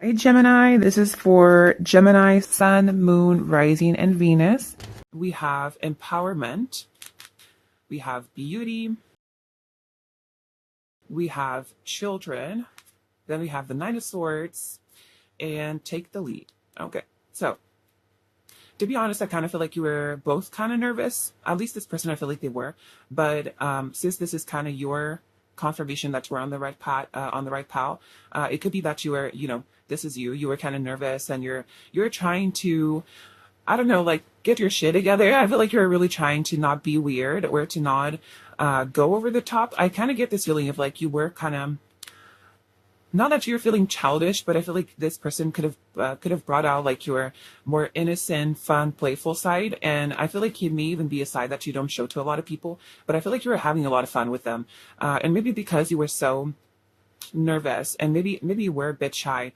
Hey Gemini, this is for Gemini, Sun, Moon, Rising, and Venus. We have empowerment, we have beauty, we have children, then we have the Nine of Swords, and take the lead. Okay, so to be honest, I kind of feel like you were both kind of nervous. At least this person, I feel like they were. But since this is kind of your confirmation that you are on the right path, it could be that you were, this is you. You were kind of nervous, and you're trying to, I don't know, like get your shit together. I feel like you're really trying to not be weird or to not go over the top. I kind of get this feeling of like you were kind of not that you're feeling childish, but I feel like this person could have brought out like your more innocent, fun, playful side, and I feel like it may even be a side that you don't show to a lot of people. But I feel like you were having a lot of fun with them, and maybe because you were so nervous and maybe you were a bit shy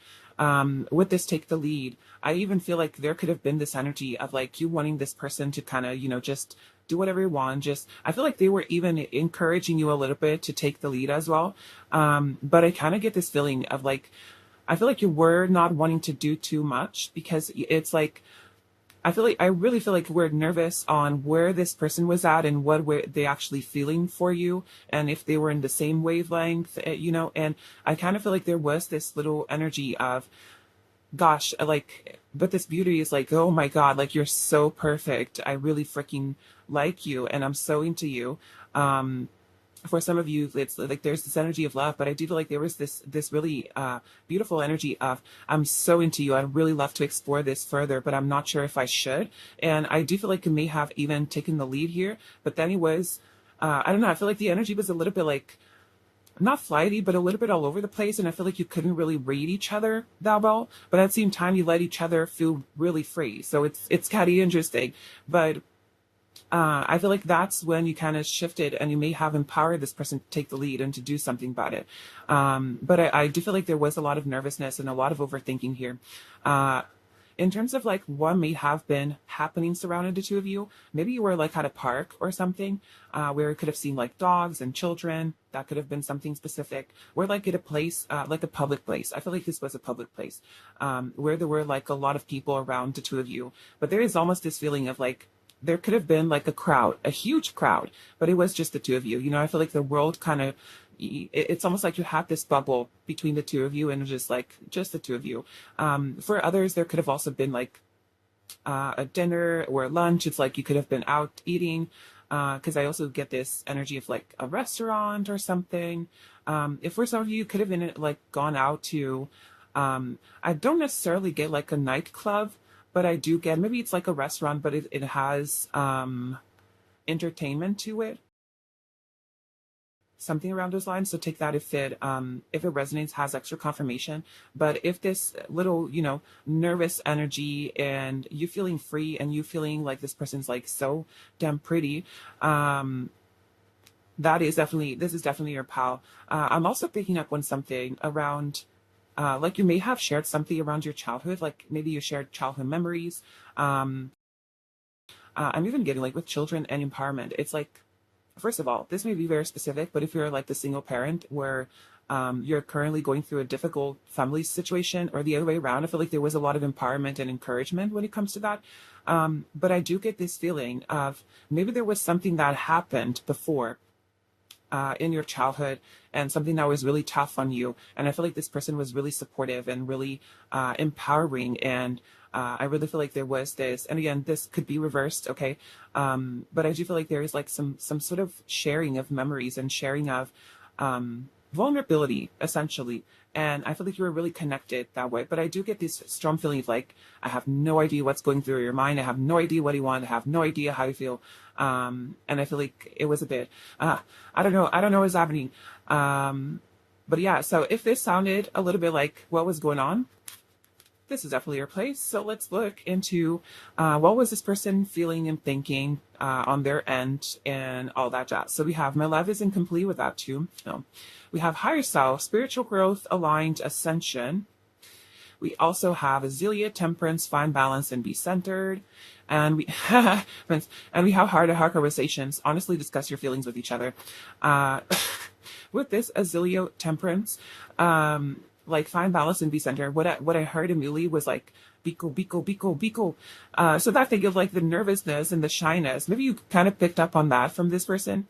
with this take the lead. I even feel like there could have been this energy of like you wanting this person to kind of just do whatever you want. Just I feel like they were even encouraging you a little bit to take the lead as well. But I kind of get this feeling of like I feel like you were not wanting to do too much because it's like I really feel like we're nervous on where this person was at and what were they actually feeling for you and if they were in the same wavelength, and I kind of feel like there was this little energy of, gosh, like, but this beauty is like, oh my God, like you're so perfect. I really freaking like you and I'm so into you. Um, for some of you it's like there's this energy of love, but I do feel like there was this really beautiful energy of I'm so into you, I'd really love to explore this further, but I'm not sure if I should. And I do feel like it may have even taken the lead here, but then it was I don't know, I feel like the energy was a little bit like not flighty, but a little bit all over the place, and I feel like you couldn't really read each other that well, but at the same time you let each other feel really free, so it's kind of interesting. But I feel like that's when you kind of shifted and you may have empowered this person to take the lead and to do something about it. But I do feel like there was a lot of nervousness and a lot of overthinking here. Uh, in terms of like what may have been happening surrounding the two of you, maybe you were like at a park or something where you could have seen like dogs and children. That could have been something specific. Or like at a place, like a public place. I feel like this was a public place where there were like a lot of people around the two of you. But there is almost this feeling of like, there could have been like a crowd, a huge crowd, but it was just the two of you. I feel like the world kind of, it's almost like you had this bubble between the two of you and just like, just the two of you. For others, there could have also been like a dinner or a lunch. It's like you could have been out eating. Because I also get this energy of like a restaurant or something. If for some of you could have been like gone out to, I don't necessarily get like a nightclub, but I do get maybe it's like a restaurant, but it has entertainment to it, something around those lines. So take that if it resonates, has extra confirmation. But if this little nervous energy and you feeling free and you feeling like this person's like so damn pretty, this is definitely your pal. I'm also picking up on something around like you may have shared something around your childhood, like maybe you shared childhood memories. Um, I'm even getting like with children and empowerment. It's like, first of all, this may be very specific, but if you're like the single parent where you're currently going through a difficult family situation or the other way around, I feel like there was a lot of empowerment and encouragement when it comes to that. But I do get this feeling of maybe there was something that happened before in your childhood and something that was really tough on you. And I feel like this person was really supportive and really empowering. And I really feel like there was this, and again, this could be reversed, okay? But I do feel like there is like some sort of sharing of memories and sharing of vulnerability, essentially. And I feel like you were really connected that way. But I do get this strong feeling of like, I have no idea what's going through your mind. I have no idea what you want. I have no idea how you feel. And I feel like it was a bit, I don't know. I don't know what's happening. But yeah, so if this sounded a little bit like what was going on, this is definitely your place. So let's look into what was this person feeling and thinking on their end and all that jazz. So we have my love is incomplete with that too. No. We have higher self, spiritual growth, aligned ascension. We also have Azalea, temperance, find balance, and be centered. And we and we have heart-to-heart conversations. Honestly, discuss your feelings with each other. Uh, with this Azalea, temperance, like find balance and be centered. What I heard immediately was like biko biko biko biko. So that thing of like the nervousness and the shyness. Maybe you kind of picked up on that from this person.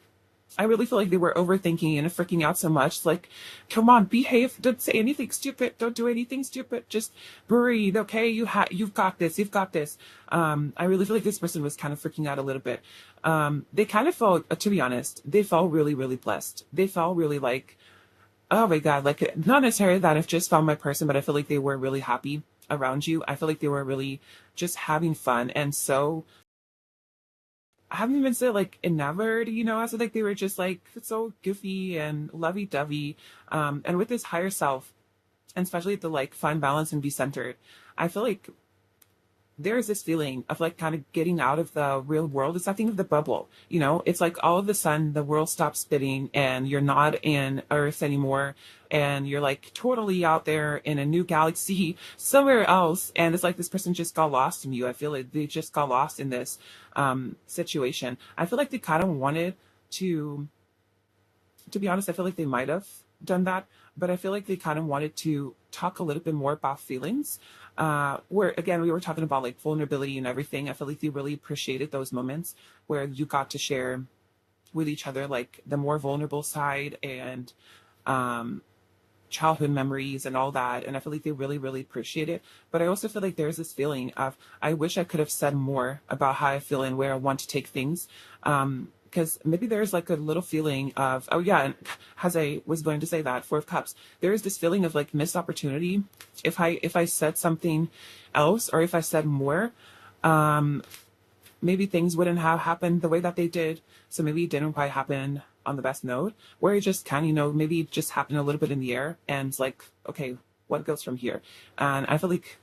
I really feel like they were overthinking and freaking out so much. Like, come on, behave. Don't say anything stupid. Don't do anything stupid. Just breathe. Okay, you've got this. You've got this. I really feel like this person was kind of freaking out a little bit. They kind of felt, to be honest, they felt really, really blessed. They felt really like, oh my God, like not necessarily that I've just found my person, but I feel like they were really happy around you. I feel like they were really just having fun and so I haven't even said like enamored, I feel like they were just like so goofy and lovey-dovey. And with this higher self, and especially the like find balance and be centered, I feel like there's this feeling of like kind of getting out of the real world. It's that thing of the bubble, it's like all of a sudden the world stops spinning and you're not in Earth anymore. And you're like totally out there in a new galaxy somewhere else. And it's like this person just got lost in you. I feel like they just got lost in this situation. I feel like they kind of wanted to be honest, I feel like they might have done that, but I feel like they kind of wanted to talk a little bit more about feelings. Where again, we were talking about like vulnerability and everything. I feel like they really appreciated those moments where you got to share with each other like the more vulnerable side and childhood memories and all that. And I feel like they really, really appreciate it. But I also feel like there's this feeling of, I wish I could have said more about how I feel and where I want to take things. Because maybe there's like a little feeling of, oh yeah, and as I was going to say that, Four of Cups, there is this feeling of like missed opportunity. If I said something else or if I said more, maybe things wouldn't have happened the way that they did. So maybe it didn't quite happen on the best note, where it just kind of, maybe it just happened a little bit in the air and it's like, okay, what goes from here? And I feel like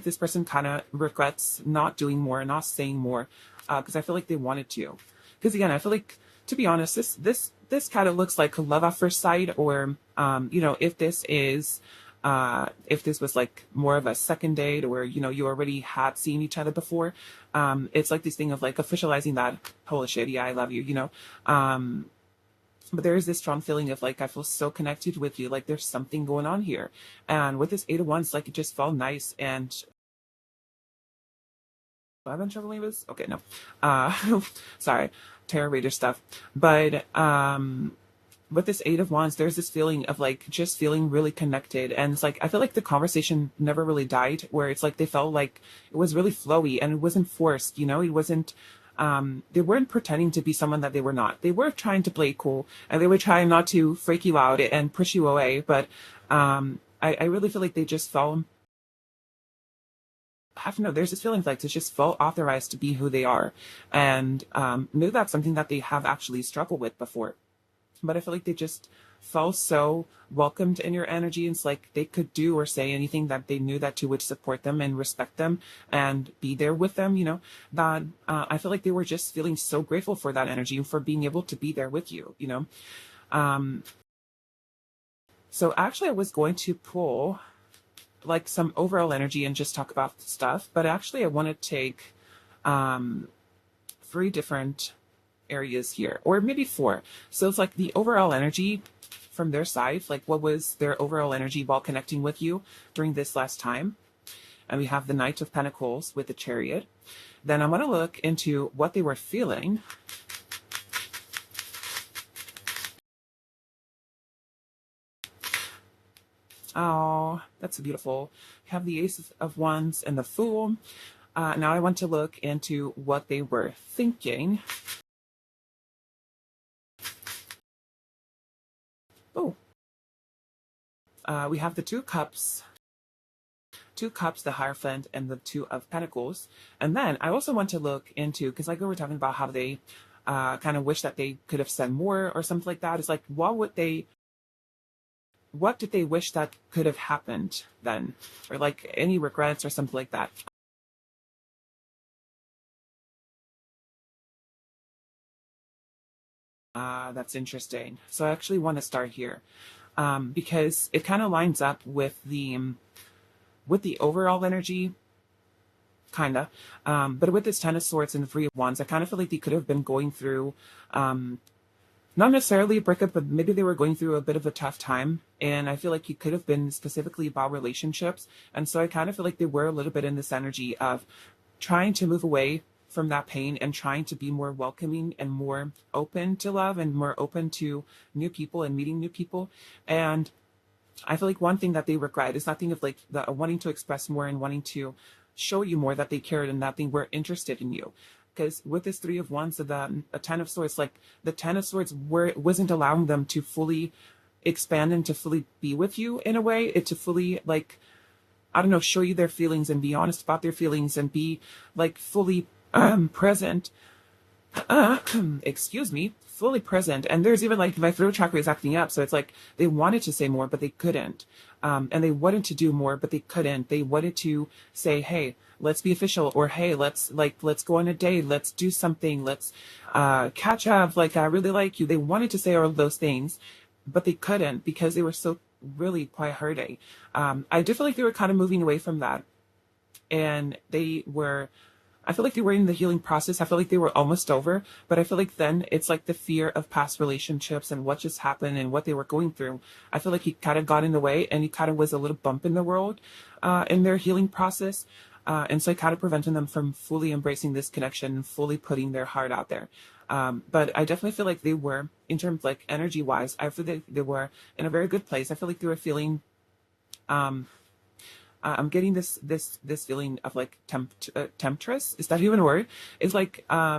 this person kind of regrets not doing more, not saying more, because I feel like they wanted to. Because again, I feel like, to be honest, this kind of looks like love at first sight, or if this was like more of a second date, or you already had seen each other before, it's like this thing of like officializing that, holy shit, yeah, I love you, but there is this strong feeling of like, I feel so connected with you, like there's something going on here. And with this Eight of Wands, like it just felt nice. And have I been troubling this? Okay, no. Sorry, tarot reader stuff. But with this Eight of Wands, there's this feeling of like just feeling really connected. And it's like, I feel like the conversation never really died, where it's like they felt like it was really flowy and it wasn't forced, it wasn't, they weren't pretending to be someone that they were not. They were trying to play cool and they were trying not to freak you out and push you away. But I really feel like they just felt, I don't know, there's this feeling like they just felt authorized to be who they are. And maybe that's something that they have actually struggled with before. But I feel like they just felt so welcomed in your energy. It's like they could do or say anything that they knew that you would support them and respect them and be there with them, that I feel like they were just feeling so grateful for that energy and for being able to be there with you, So actually I was going to pull like some overall energy and just talk about stuff, but actually I want to take 3 different areas here, or maybe 4. So it's like the overall energy from their side, like what was their overall energy while connecting with you during this last time. And we have the Knight of Pentacles with the Chariot. Then I'm going to look into what they were feeling. Oh, that's beautiful. We have the Ace of Wands and the Fool. Now I want to look into what they were thinking. Oh, we have the Two Cups, the Hierophant, and the Two of Pentacles. And then I also want to look into, because like we were talking about how they kind of wish that they could have said more or something like that. It's like, what did they wish that could have happened then? Or like any regrets or something like that. That's interesting. So I actually want to start here because it kind of lines up with the overall energy, kind of. But with this Ten of Swords and the Three of Wands, I kind of feel like they could have been going through not necessarily a breakup, but maybe they were going through a bit of a tough time. And I feel like it could have been specifically about relationships. And so I kind of feel like they were a little bit in this energy of trying to move away from that pain and trying to be more welcoming and more open to love and more open to new people and meeting new people. And I feel like one thing that they regret is that thing of like the wanting to express more and wanting to show you more that they cared and that they were interested in you. Because with this Three of Wands, the a Ten of Swords, like the Ten of Swords wasn't allowing them to fully expand and to fully be with you in a way, it to fully like, I don't know, show you their feelings and be honest about their feelings and be like fully present. Excuse me, fully present. And there's even like my throat chakra is acting up. So it's like they wanted to say more, but they couldn't. And they wanted to do more, but they couldn't. They wanted to say, hey, let's be official, or hey, let's go on a date, let's do something, let's catch up, like I really like you. They wanted to say all of those things, but they couldn't because they were so really quite hurting. I do feel like they were kind of moving away from that. And I feel like they were in the healing process. I feel like they were almost over, but I feel like then it's like the fear of past relationships and what just happened and what they were going through. I feel like he kind of got in the way and he kind of was a little bump in the road in their healing process. And so it kind of prevented them from fully embracing this connection and fully putting their heart out there. But I definitely feel like they were, in terms like energy wise, I feel like they were in a very good place. I feel like they were feeling, I'm getting this feeling of like temptress. Is that even a word? It's like I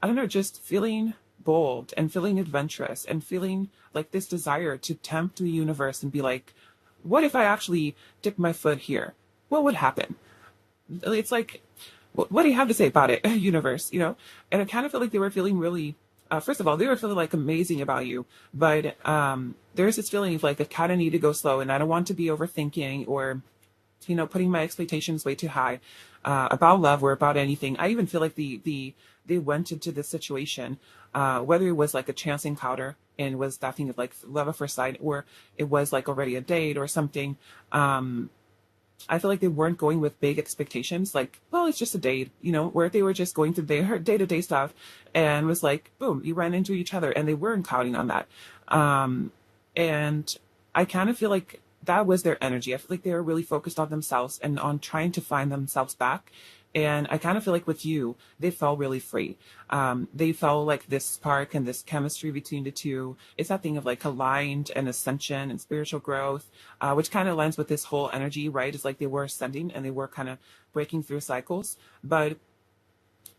don't know, just feeling bold and feeling adventurous and feeling like this desire to tempt the universe and be like, what if I actually dip my foot here? What would happen? It's like, what do you have to say about it, universe? You know? And I kind of feel like they were feeling really. First of all, they were feeling like amazing about you, but there's this feeling of like I kind of need to go slow, and I don't want to be overthinking or putting my expectations way too high about love or about anything. I even feel like they went into this situation, whether it was like a chance encounter and was that thing of like love at first sight, or it was like already a date or something. I feel like they weren't going with big expectations, like, well, it's just a date, where they were just going through their day-to-day stuff and was like, boom, you ran into each other, and they weren't counting on that. And I kind of feel like that was their energy. I feel like they were really focused on themselves and on trying to find themselves back. And I kind of feel like with you, they felt really free. They felt like this spark and this chemistry between the two. It's that thing of like aligned and ascension and spiritual growth, which kind of aligns with this whole energy, right? It's like they were ascending and they were kind of breaking through cycles. But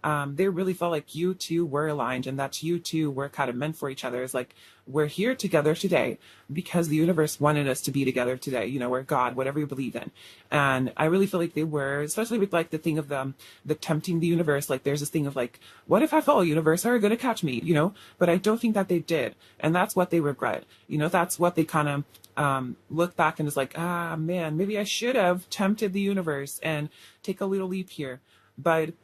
they really felt like you two were aligned and that you two were kind of meant for each other. It's like, we're here together today because the universe wanted us to be together today, or God, whatever you believe in. And I really feel like they were, especially with like the thing of the tempting the universe. Like there's this thing of like, what if I fall, universe? Are you going to catch me? But I don't think that they did. And that's what they regret. That's what they kind of look back and is like, man, maybe I should have tempted the universe and take a little leap here. But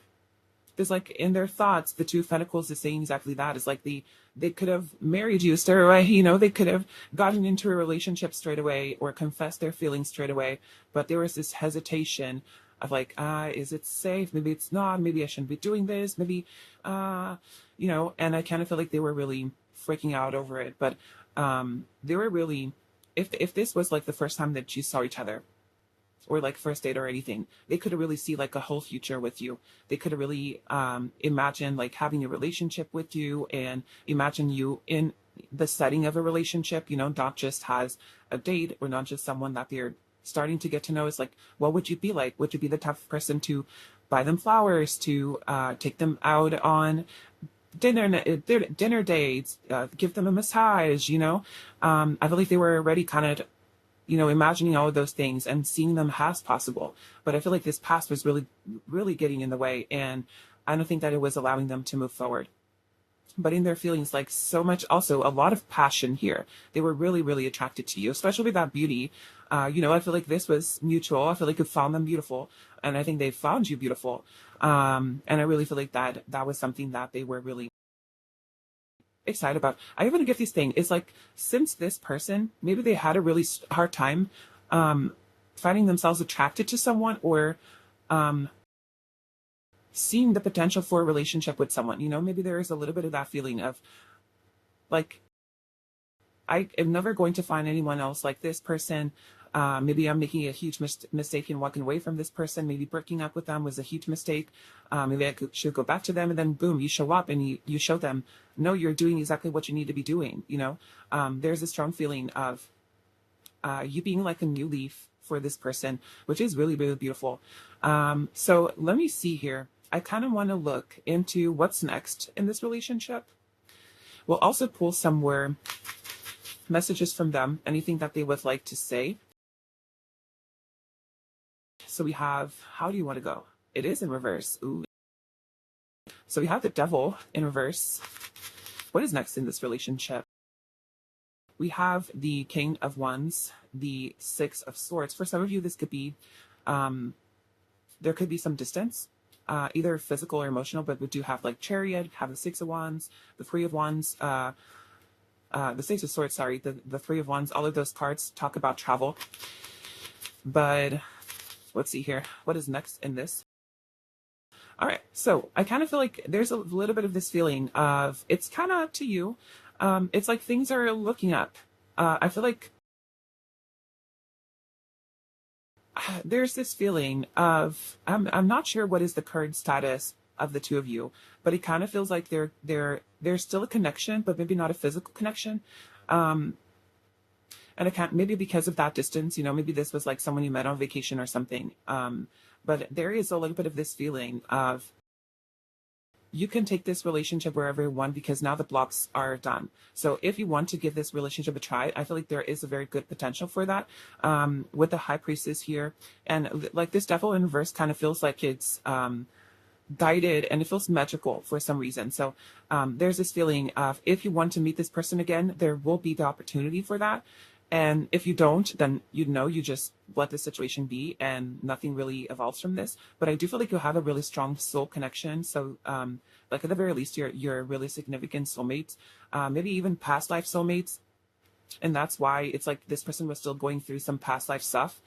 there's like in their thoughts, the Two of Pentacles is saying exactly that. It's like they could have married you straight away, they could have gotten into a relationship straight away or confessed their feelings straight away. But there was this hesitation of like, is it safe? Maybe it's not. Maybe I shouldn't be doing this. Maybe, and I kind of feel like they were really freaking out over it. But they were really, if this was like the first time that you saw each other, or like first date or anything, they could really see like a whole future with you. They could really imagine like having a relationship with you and imagine you in the setting of a relationship, not just as a date or not just someone that they're starting to get to know. It's like, what would you be like? Would you be the type of person to buy them flowers, to take them out on dinner dates, give them a massage, I believe they were already kind of imagining all of those things and seeing them as possible. But I feel like this past was really, really getting in the way. And I don't think that it was allowing them to move forward. But in their feelings, like so much, also a lot of passion here. They were really, really attracted to you, especially with that beauty. I feel like this was mutual. I feel like you found them beautiful. And I think they found you beautiful. And I really feel like that was something that they were really excited about. I even get this thing. It's like, since this person, maybe they had a really hard time finding themselves attracted to someone or seeing the potential for a relationship with someone. Maybe there is a little bit of that feeling of like, I am never going to find anyone else like this person. Maybe I'm making a huge mistake in walking away from this person. Maybe breaking up with them was a huge mistake. Maybe should go back to them, and then boom, you show up and you show them, no, you're doing exactly what you need to be doing. There's a strong feeling of you being like a new leaf for this person, which is really, really beautiful. So let me see here. I kind of want to look into what's next in this relationship. We'll also pull somewhere messages from them, anything that they would like to say. So we have, how do you want to go? It is in reverse. Ooh. So we have the devil in reverse. What is next in this relationship? We have the King of Wands, the Six of Swords. For some of you, this could be, there could be some distance, either physical or emotional, but we do have like Chariot, have the Six of Wands, the Three of Wands, the Six of Swords, sorry, the Three of Wands. All of those cards talk about travel. But let's see here. What is next in this? All right. So I kind of feel like there's a little bit of this feeling of it's kind of up to you. It's like things are looking up. I feel like there's this feeling of I'm not sure what is the current status of the two of you, but it kind of feels like there's still a connection, but maybe not a physical connection. And I can't, maybe because of that distance, maybe this was like someone you met on vacation or something. But there is a little bit of this feeling of you can take this relationship wherever you want because now the blocks are done. So if you want to give this relationship a try, I feel like there is a very good potential for that with the High Priestess here. And like this devil in reverse kind of feels like it's guided and it feels magical for some reason. So there's this feeling of if you want to meet this person again, there will be the opportunity for that. And if you don't, then you just let the situation be and nothing really evolves from this. But I do feel like you'll have a really strong soul connection. So like at the very least, you're really significant soulmates, maybe even past life soulmates. And that's why it's like this person was still going through some past life stuff.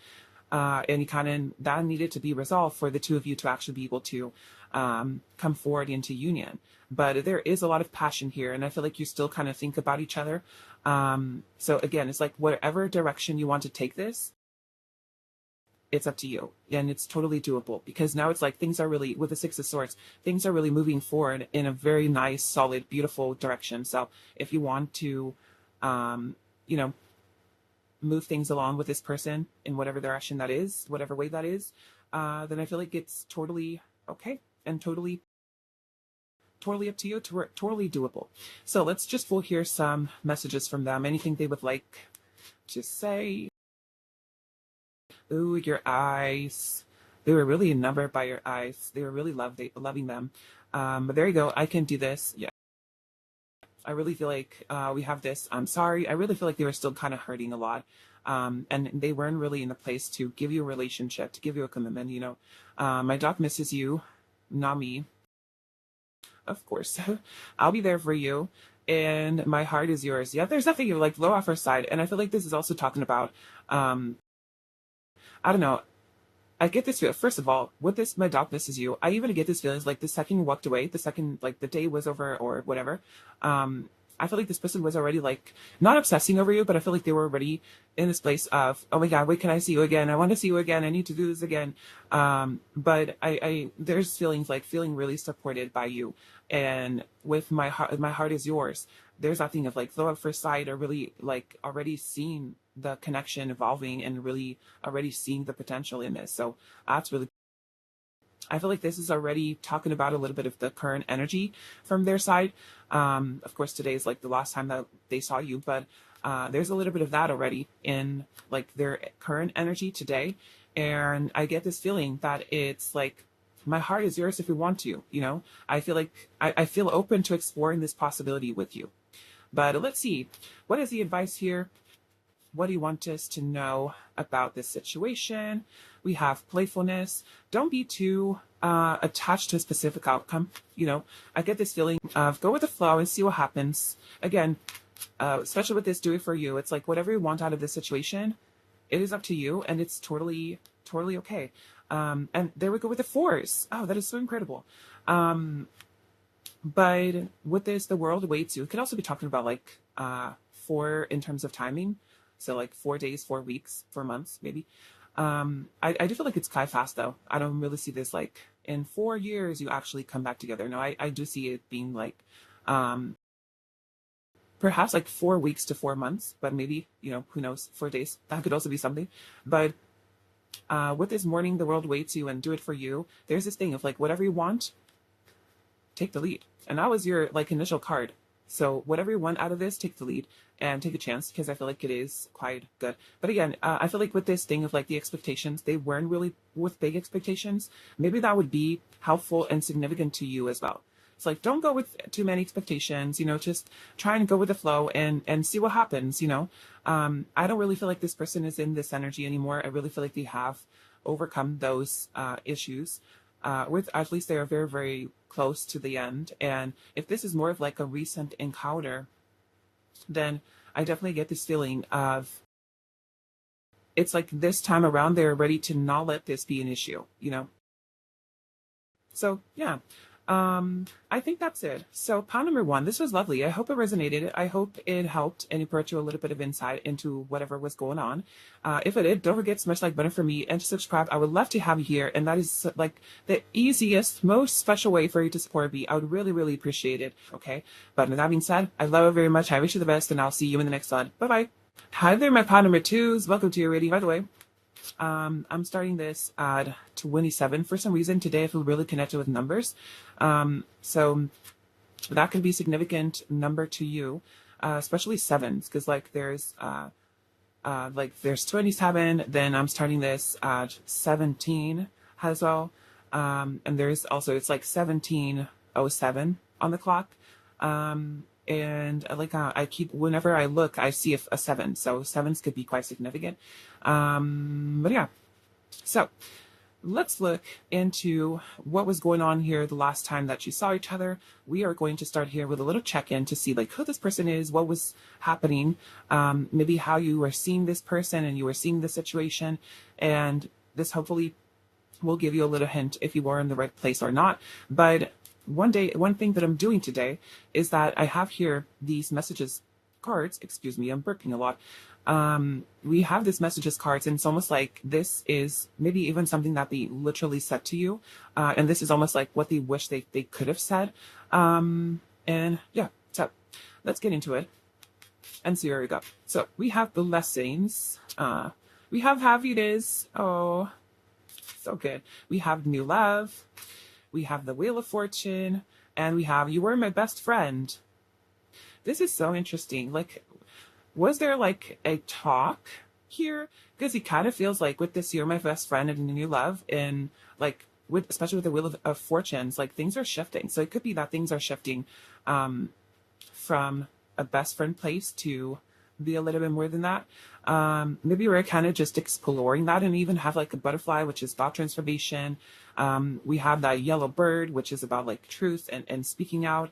And that needed to be resolved for the two of you to actually be able to come forward into union. But there is a lot of passion here, and I feel like you still kind of think about each other. So again, it's like whatever direction you want to take this, it's up to you, and it's totally doable because now it's like things are really, with the Six of Swords, things are really moving forward in a very nice, solid, beautiful direction. So if you want to, move things along with this person in whatever direction that is, whatever way that is, then I feel like it's totally okay and totally up to you, totally doable. So let's just pull here some messages from them, anything they would like to say. Ooh, your eyes. They were really enamored by your eyes. They were really loving them. But there you go. I can do this. Yeah. I really feel like we have this. I'm sorry. I really feel like they were still kind of hurting a lot. And they weren't really in a place to give you a relationship, to give you a commitment, My dog misses you, not me. Of course. I'll be there for you. And my heart is yours. Yeah, there's nothing you like low off her side. And I feel like this is also talking about, I don't know. I get this feel, first of all, with this, my dog misses you. I even get this feeling like the second you walked away, the second, like the day was over or whatever, I feel like this person was already like, not obsessing over you, but I feel like they were already in this place of, oh my God, wait, can I see you again? I want to see you again. I need to do this again. But there's feelings like feeling really supported by you. And with my heart is yours. There's that thing of like love at first sight, or really like already seeing the connection evolving and really already seeing the potential in this. So that's really, I feel like this is already talking about a little bit of the current energy from their side. Of course, today is like the last time that they saw you, but there's a little bit of that already in like their current energy today. And I get this feeling that it's like, my heart is yours if you want to, I feel like I feel open to exploring this possibility with you. But let's see, what is the advice here? What do you want us to know about this situation? We have playfulness. Don't be too attached to a specific outcome. I get this feeling of go with the flow and see what happens. Again, especially with this, do it for you. It's like whatever you want out of this situation, it is up to you, and it's totally okay. And there we go with the fours. Oh, that is so incredible. But with this, the world awaits you. It could also be talking about like four in terms of timing. So like 4 days, 4 weeks, 4 months, maybe. I do feel like it's kind of fast though. I don't really see this like in 4 years you actually come back together. No, I do see it being like um perhaps like 4 weeks to 4 months, but maybe, who knows, 4 days. That could also be something. But with this morning, the world waits you and do it for you. There's this thing of like whatever you want, take the lead. And that was your like initial card. So whatever you want out of this, take the lead and take a chance because I feel like it is quite good. But again, I feel like with this thing of like the expectations, they weren't really with big expectations. Maybe that would be helpful and significant to you as well. It's like don't go with too many expectations, just try and go with the flow and see what happens, I don't really feel like this person is in this energy anymore. I really feel like they have overcome those issues with at least they are very, very close to the end. And if this is more of like a recent encounter, then I definitely get this feeling of it's like this time around they're ready to not let this be an issue. So yeah, I think that's it. So pile number one, this was lovely. I hope it resonated. I hope it helped and it brought you a little bit of insight into whatever was going on. If it did, don't forget to smash the like button for me and to subscribe. I would love to have you here, and that is like the easiest, most special way for you to support me. I would really, really appreciate it. Okay. But with that being said, I love it very much. I wish you the best, and I'll see you in the next one. Bye bye. Hi there, my pile number twos. Welcome to your reading. By the way, I'm starting this at 27 for some reason. Today I feel really connected with numbers. So that could be a significant number to you, especially sevens, because there's 27, then I'm starting this at 17 as well. And there's also, it's like 17:07 on the clock. And I keep, whenever I look, I see a seven. So sevens could be quite significant. But yeah, so let's look into what was going on here the last time that you saw each other. We are going to start here with a little check-in to see like who this person is, what was happening, maybe how you were seeing this person and you were seeing the situation. And this hopefully will give you a little hint if you are in the right place or not. But one thing that I'm doing today is that I have here these messages cards. Excuse me, I'm burping a lot. We have this messages cards, and it's almost like this is maybe even something that they literally said to you. And this is almost like what they wish they could have said. And yeah, so let's get into it and see where we go. So we have blessings. We have happiness. Oh, so good. We have new love. We have the Wheel of Fortune, and we have you were my best friend. This is so interesting. Like, was there like a talk here? Because he kind of feels like with this you're my best friend and new love, and like especially with the Wheel of Fortunes, like things are shifting. So it could be that things are shifting from a best friend place to be a little bit more than that. Maybe we're kind of just exploring that, and even have like a butterfly, which is about transformation. We have that yellow bird, which is about like truth and speaking out.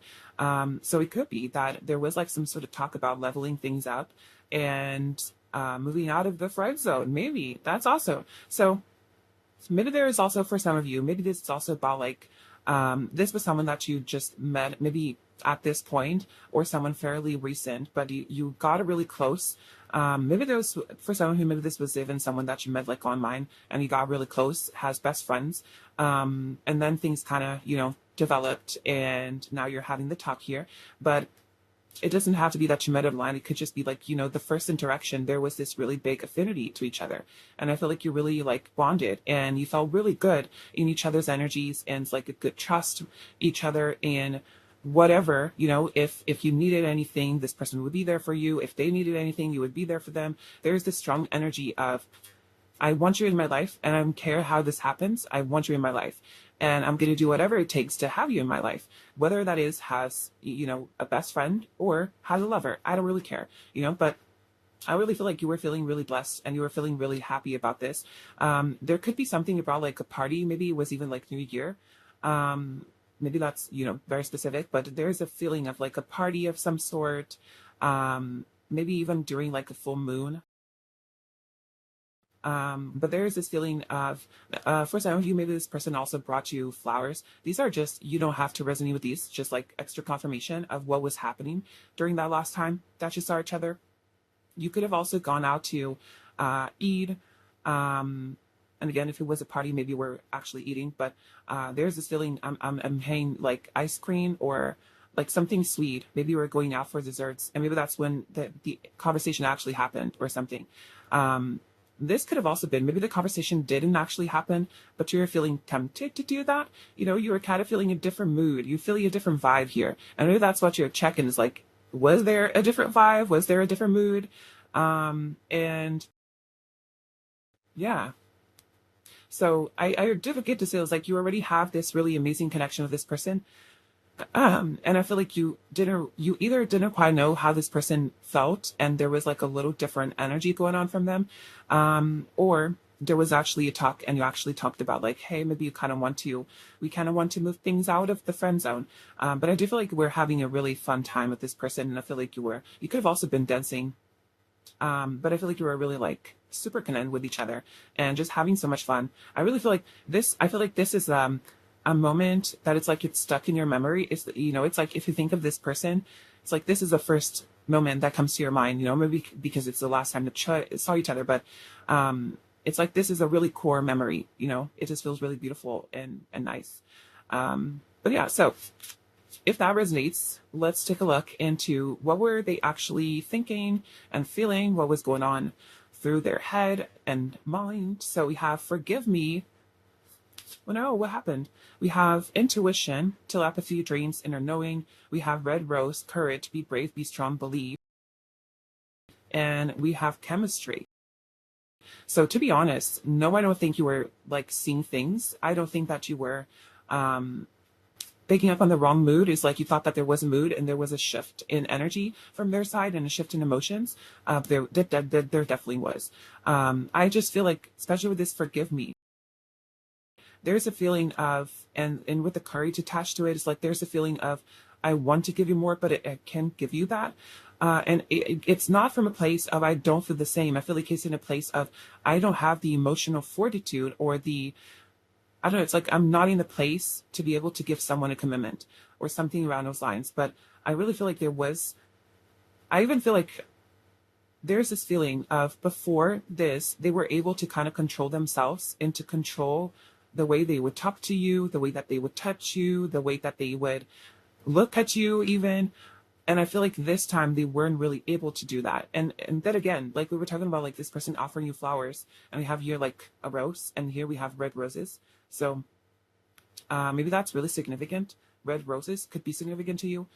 So it could be that there was like some sort of talk about leveling things up and moving out of the friend zone. Maybe that's also so. Maybe there is also for some of you, maybe this is also about like this was someone that you just met maybe at this point, or someone fairly recent, but you got really close. Maybe there was for someone who maybe this was even someone that you met like online and you got really close, has best friends, and then things kind of developed, and now you're having the talk here. But it doesn't have to be that you met online. It could just be like, the first interaction, there was this really big affinity to each other. And I feel like you really like bonded and you felt really good in each other's energies, and it's like a good trust each other, and whatever, if you needed anything, this person would be there for you. If they needed anything, you would be there for them. There's this strong energy of, I want you in my life, and I don't care how this happens. I want you in my life, and I'm going to do whatever it takes to have you in my life, whether that is has, a best friend or has a lover. I don't really care, but I really feel like you were feeling really blessed and you were feeling really happy about this. There could be something about like a party. Maybe it was even like New Year. Maybe that's, very specific, but there's a feeling of like a party of some sort. Maybe even during like a full moon. But there is this feeling of, for some of you, maybe this person also brought you flowers. These are just, you don't have to resonate with these, just like extra confirmation of what was happening during that last time that you saw each other. You could have also gone out to eat. And again, if it was a party, maybe we're actually eating. But there's this feeling I'm having like ice cream or like something sweet. Maybe we're going out for desserts, and maybe that's when the conversation actually happened or something. This could have also been maybe the conversation didn't actually happen, but you're feeling tempted to do that. You know, you were kind of feeling a different mood. You're feeling a different vibe here. And maybe that's what you're checking is like, was there a different vibe? Was there a different mood? And yeah. So I do get to say it's like you already have this really amazing connection with this person. And I feel like you either didn't quite know how this person felt and there was like a little different energy going on from them, or there was actually a talk and you actually talked about like, hey, maybe we kind of want to move things out of the friend zone. But I do feel like we're having a really fun time with this person. And I feel like you could have also been dancing. But I feel like you were really like super connected with each other and just having so much fun. I feel like this is, a moment that it's stuck in your memory. It's like if you think of this person, it's like this is the first moment that comes to your mind, maybe because it's the last time that saw each other, but it's like this is a really core memory, it just feels really beautiful and nice. But yeah, so if that resonates, let's take a look into what were they actually thinking and feeling, what was going on through their head and mind. So we have forgive me. Well, no, what happened? We have intuition, telepathy, dreams, inner knowing. We have red rose, courage, be brave, be strong, believe. And we have chemistry. So to be honest, no, I don't think you were like seeing things. I don't think that you were picking up on the wrong mood. It's like you thought that there was a mood and there was a shift in energy from their side and a shift in emotions. There definitely was. I just feel like, especially with this forgive me, there's a feeling of, and with the courage attached to it, it's like there's a feeling of, I want to give you more, but I can't give you that. And it's not from a place of, I don't feel the same. I feel like it's in a place of, I don't have the emotional fortitude or I don't know, it's like I'm not in the place to be able to give someone a commitment or something around those lines. But I really feel like I even feel like there's this feeling of before this, they were able to kind of control themselves and to control the way they would talk to you, the way that they would touch you, the way that they would look at you even. And I feel like this time they weren't really able to do that. And then again, like we were talking about, like this person offering you flowers, and we have here like a rose, and here we have red roses. So maybe that's really significant. Red roses could be significant to you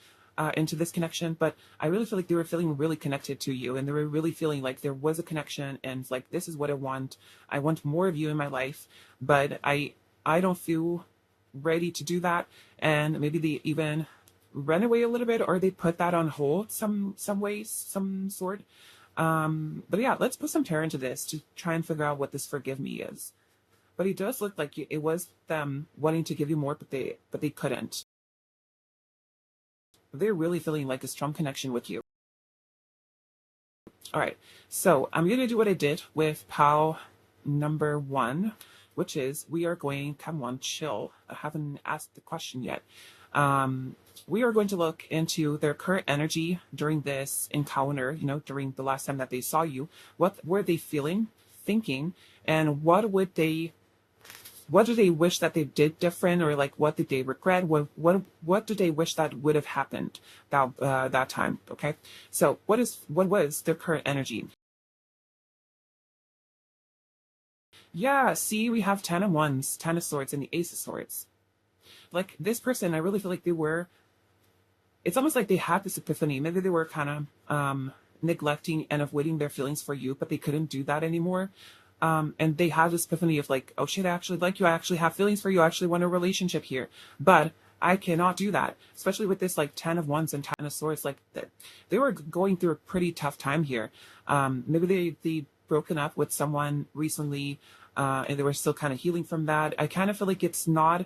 into this connection. But I really feel like they were feeling really connected to you, and they were really feeling like there was a connection, and like this is what I want. I want more of you in my life, but I don't feel ready to do that. And maybe they even ran away a little bit, or they put that on hold some ways, some sort. But yeah, let's put some tarot into this to try and figure out what this forgive me is. But it does look like it was them wanting to give you more, but they couldn't. They're really feeling like a strong connection with you. All right, so I'm gonna do what I did with pal number 1, which is we are going, come on, chill. I haven't asked the question yet. We are going to look into their current energy during this encounter, during the last time that they saw you. What were they feeling, thinking, and what do they wish that they did different, or like what did they regret? What do they wish that would have happened that time? Okay, so what was their current energy? Yeah, see, we have 10 of Wands, 10 of Swords, and the Ace of Swords. Like this person, I really feel like it's almost like they had this epiphany. Maybe they were kind of neglecting and avoiding their feelings for you, but they couldn't do that anymore. And they had this epiphany of like, oh shit, I actually like you. I actually have feelings for you. I actually want a relationship here. But I cannot do that, especially with this like 10 of Wands and 10 of Swords. Like they were going through a pretty tough time here. Maybe they broken up with someone recently, and they were still kind of healing from that. I kind of feel like it's not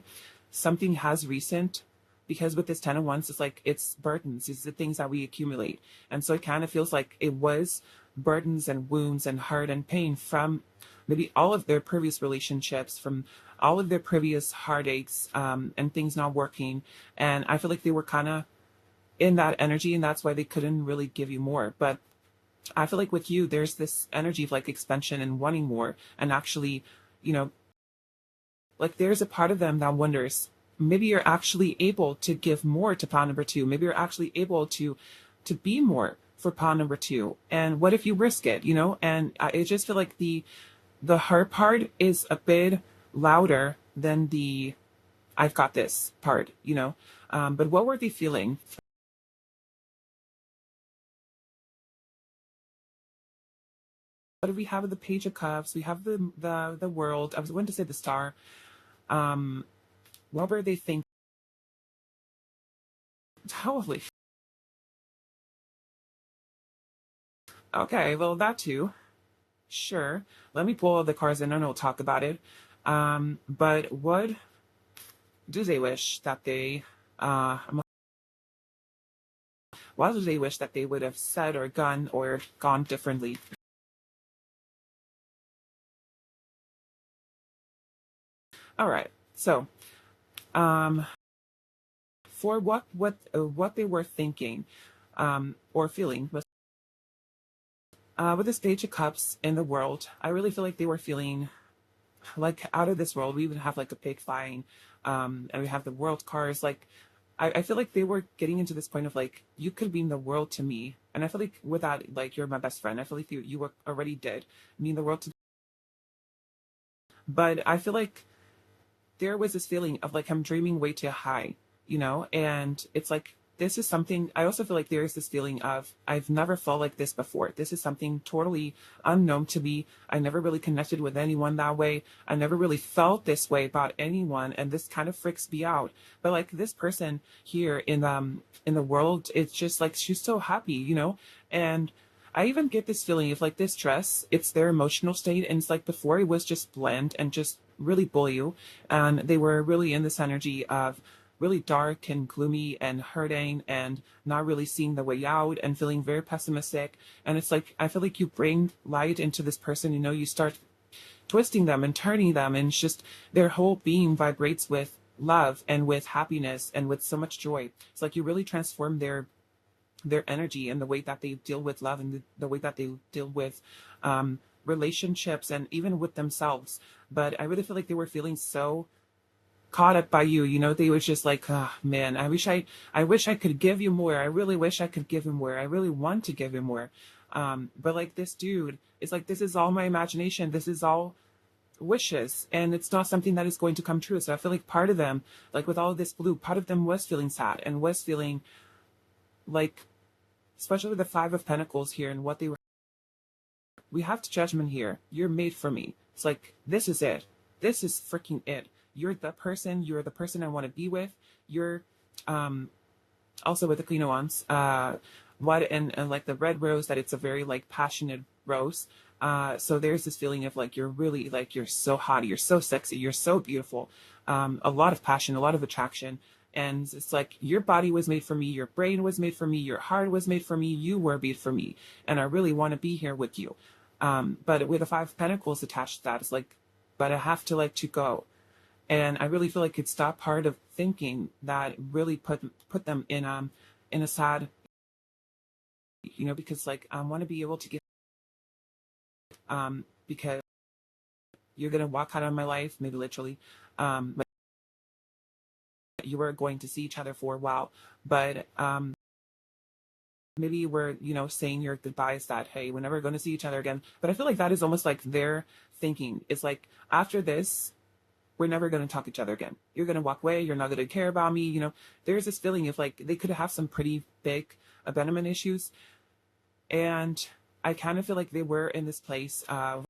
something as recent, because with this 10 of Wands, it's like it's burdens, it's the things that we accumulate. And so it kind of feels like it was burdens and wounds and hurt and pain from maybe all of their previous relationships, from all of their previous heartaches, and things not working. And I feel like they were kind of in that energy, and that's why they couldn't really give you more. But I feel like with you, there's this energy of like expansion and wanting more, and actually, you know, like there's a part of them that wonders, maybe you're actually able to give more to pawn number two. Maybe you're actually able to be more for pawn number two. And what if you risk it, you know? And I just feel like the her part is a bit louder than the I've got this part, you know? But what were they feeling? What do we have? The Page of Cups. We have the World. I was going to say the Star. Um, what were they thinking? Holy. Okay, well that too. Sure. Let me pull all the cards and then we'll talk about it. But what do they wish that they what do they wish that they would have said or gone differently? All right. So, um, for what they were thinking, or feeling with this Page of Cups in the World, I really feel like they were feeling like out of this world. We even have like a pig flying, and we have the world cars. Like, I feel like they were getting into this point of like, you could mean the world to me. And I feel like with that, like, you're my best friend. I feel like you were already did mean the world to. But I feel like there was this feeling of like I'm dreaming way too high, you know? And it's like, this is something, I also feel like there is this feeling of I've never felt like this before. This is something totally unknown to me. I never really connected with anyone that way. I never really felt this way about anyone. And this kind of freaks me out. But like this person here in the world, it's just like she's so happy, you know? And I even get this feeling of like this dress, it's their emotional state. And it's like before it was just bland and just really bully you. And they were really in this energy of really dark and gloomy and hurting and not really seeing the way out and feeling very pessimistic. And it's like, I feel like you bring light into this person, you know, you start twisting them and turning them. And it's just their whole being vibrates with love and with happiness and with so much joy. It's like you really transform their energy and the way that they deal with love and the way that they deal with relationships and even with themselves. But I really feel like they were feeling so caught up by you, you know. They were just like, oh man, I wish I could give you more. I really wish I could give him more. I really want to give him more. But like this dude, it's like, this is all my imagination. This is all wishes, and it's not something that is going to come true. So I feel like part of them, like with all of this blue, part of them was feeling sad and was feeling like, especially with the Five of Pentacles here and what they were. We have the Judgment here. You're made for me. It's like, this is it. This is freaking it. You're the person. You're the person I want to be with. You're also with the Queen of Wands. What and like the red rose, that it's a very like passionate rose. So there's this feeling of like you're really like you're so hot, you're so sexy, you're so beautiful. A lot of passion, a lot of attraction. And it's like your body was made for me, your brain was made for me, your heart was made for me, you were made for me, and I really want to be here with you. But with the Five of Pentacles attached to that, it's like, but I have to let you go. And I really feel like it's that part of thinking that really put them in a sad, you know, because like I want to be able to get because you're gonna walk out of my life, maybe literally, like you were going to see each other for a while, but maybe we're, you know, saying your goodbyes that, hey, we're never going to see each other again. But I feel like that is almost like their thinking. It's like, after this, we're never going to talk to each other again. You're going to walk away. You're not going to care about me. You know, there's this feeling of like they could have some pretty big abandonment issues. And I kind of feel like they were in this place of,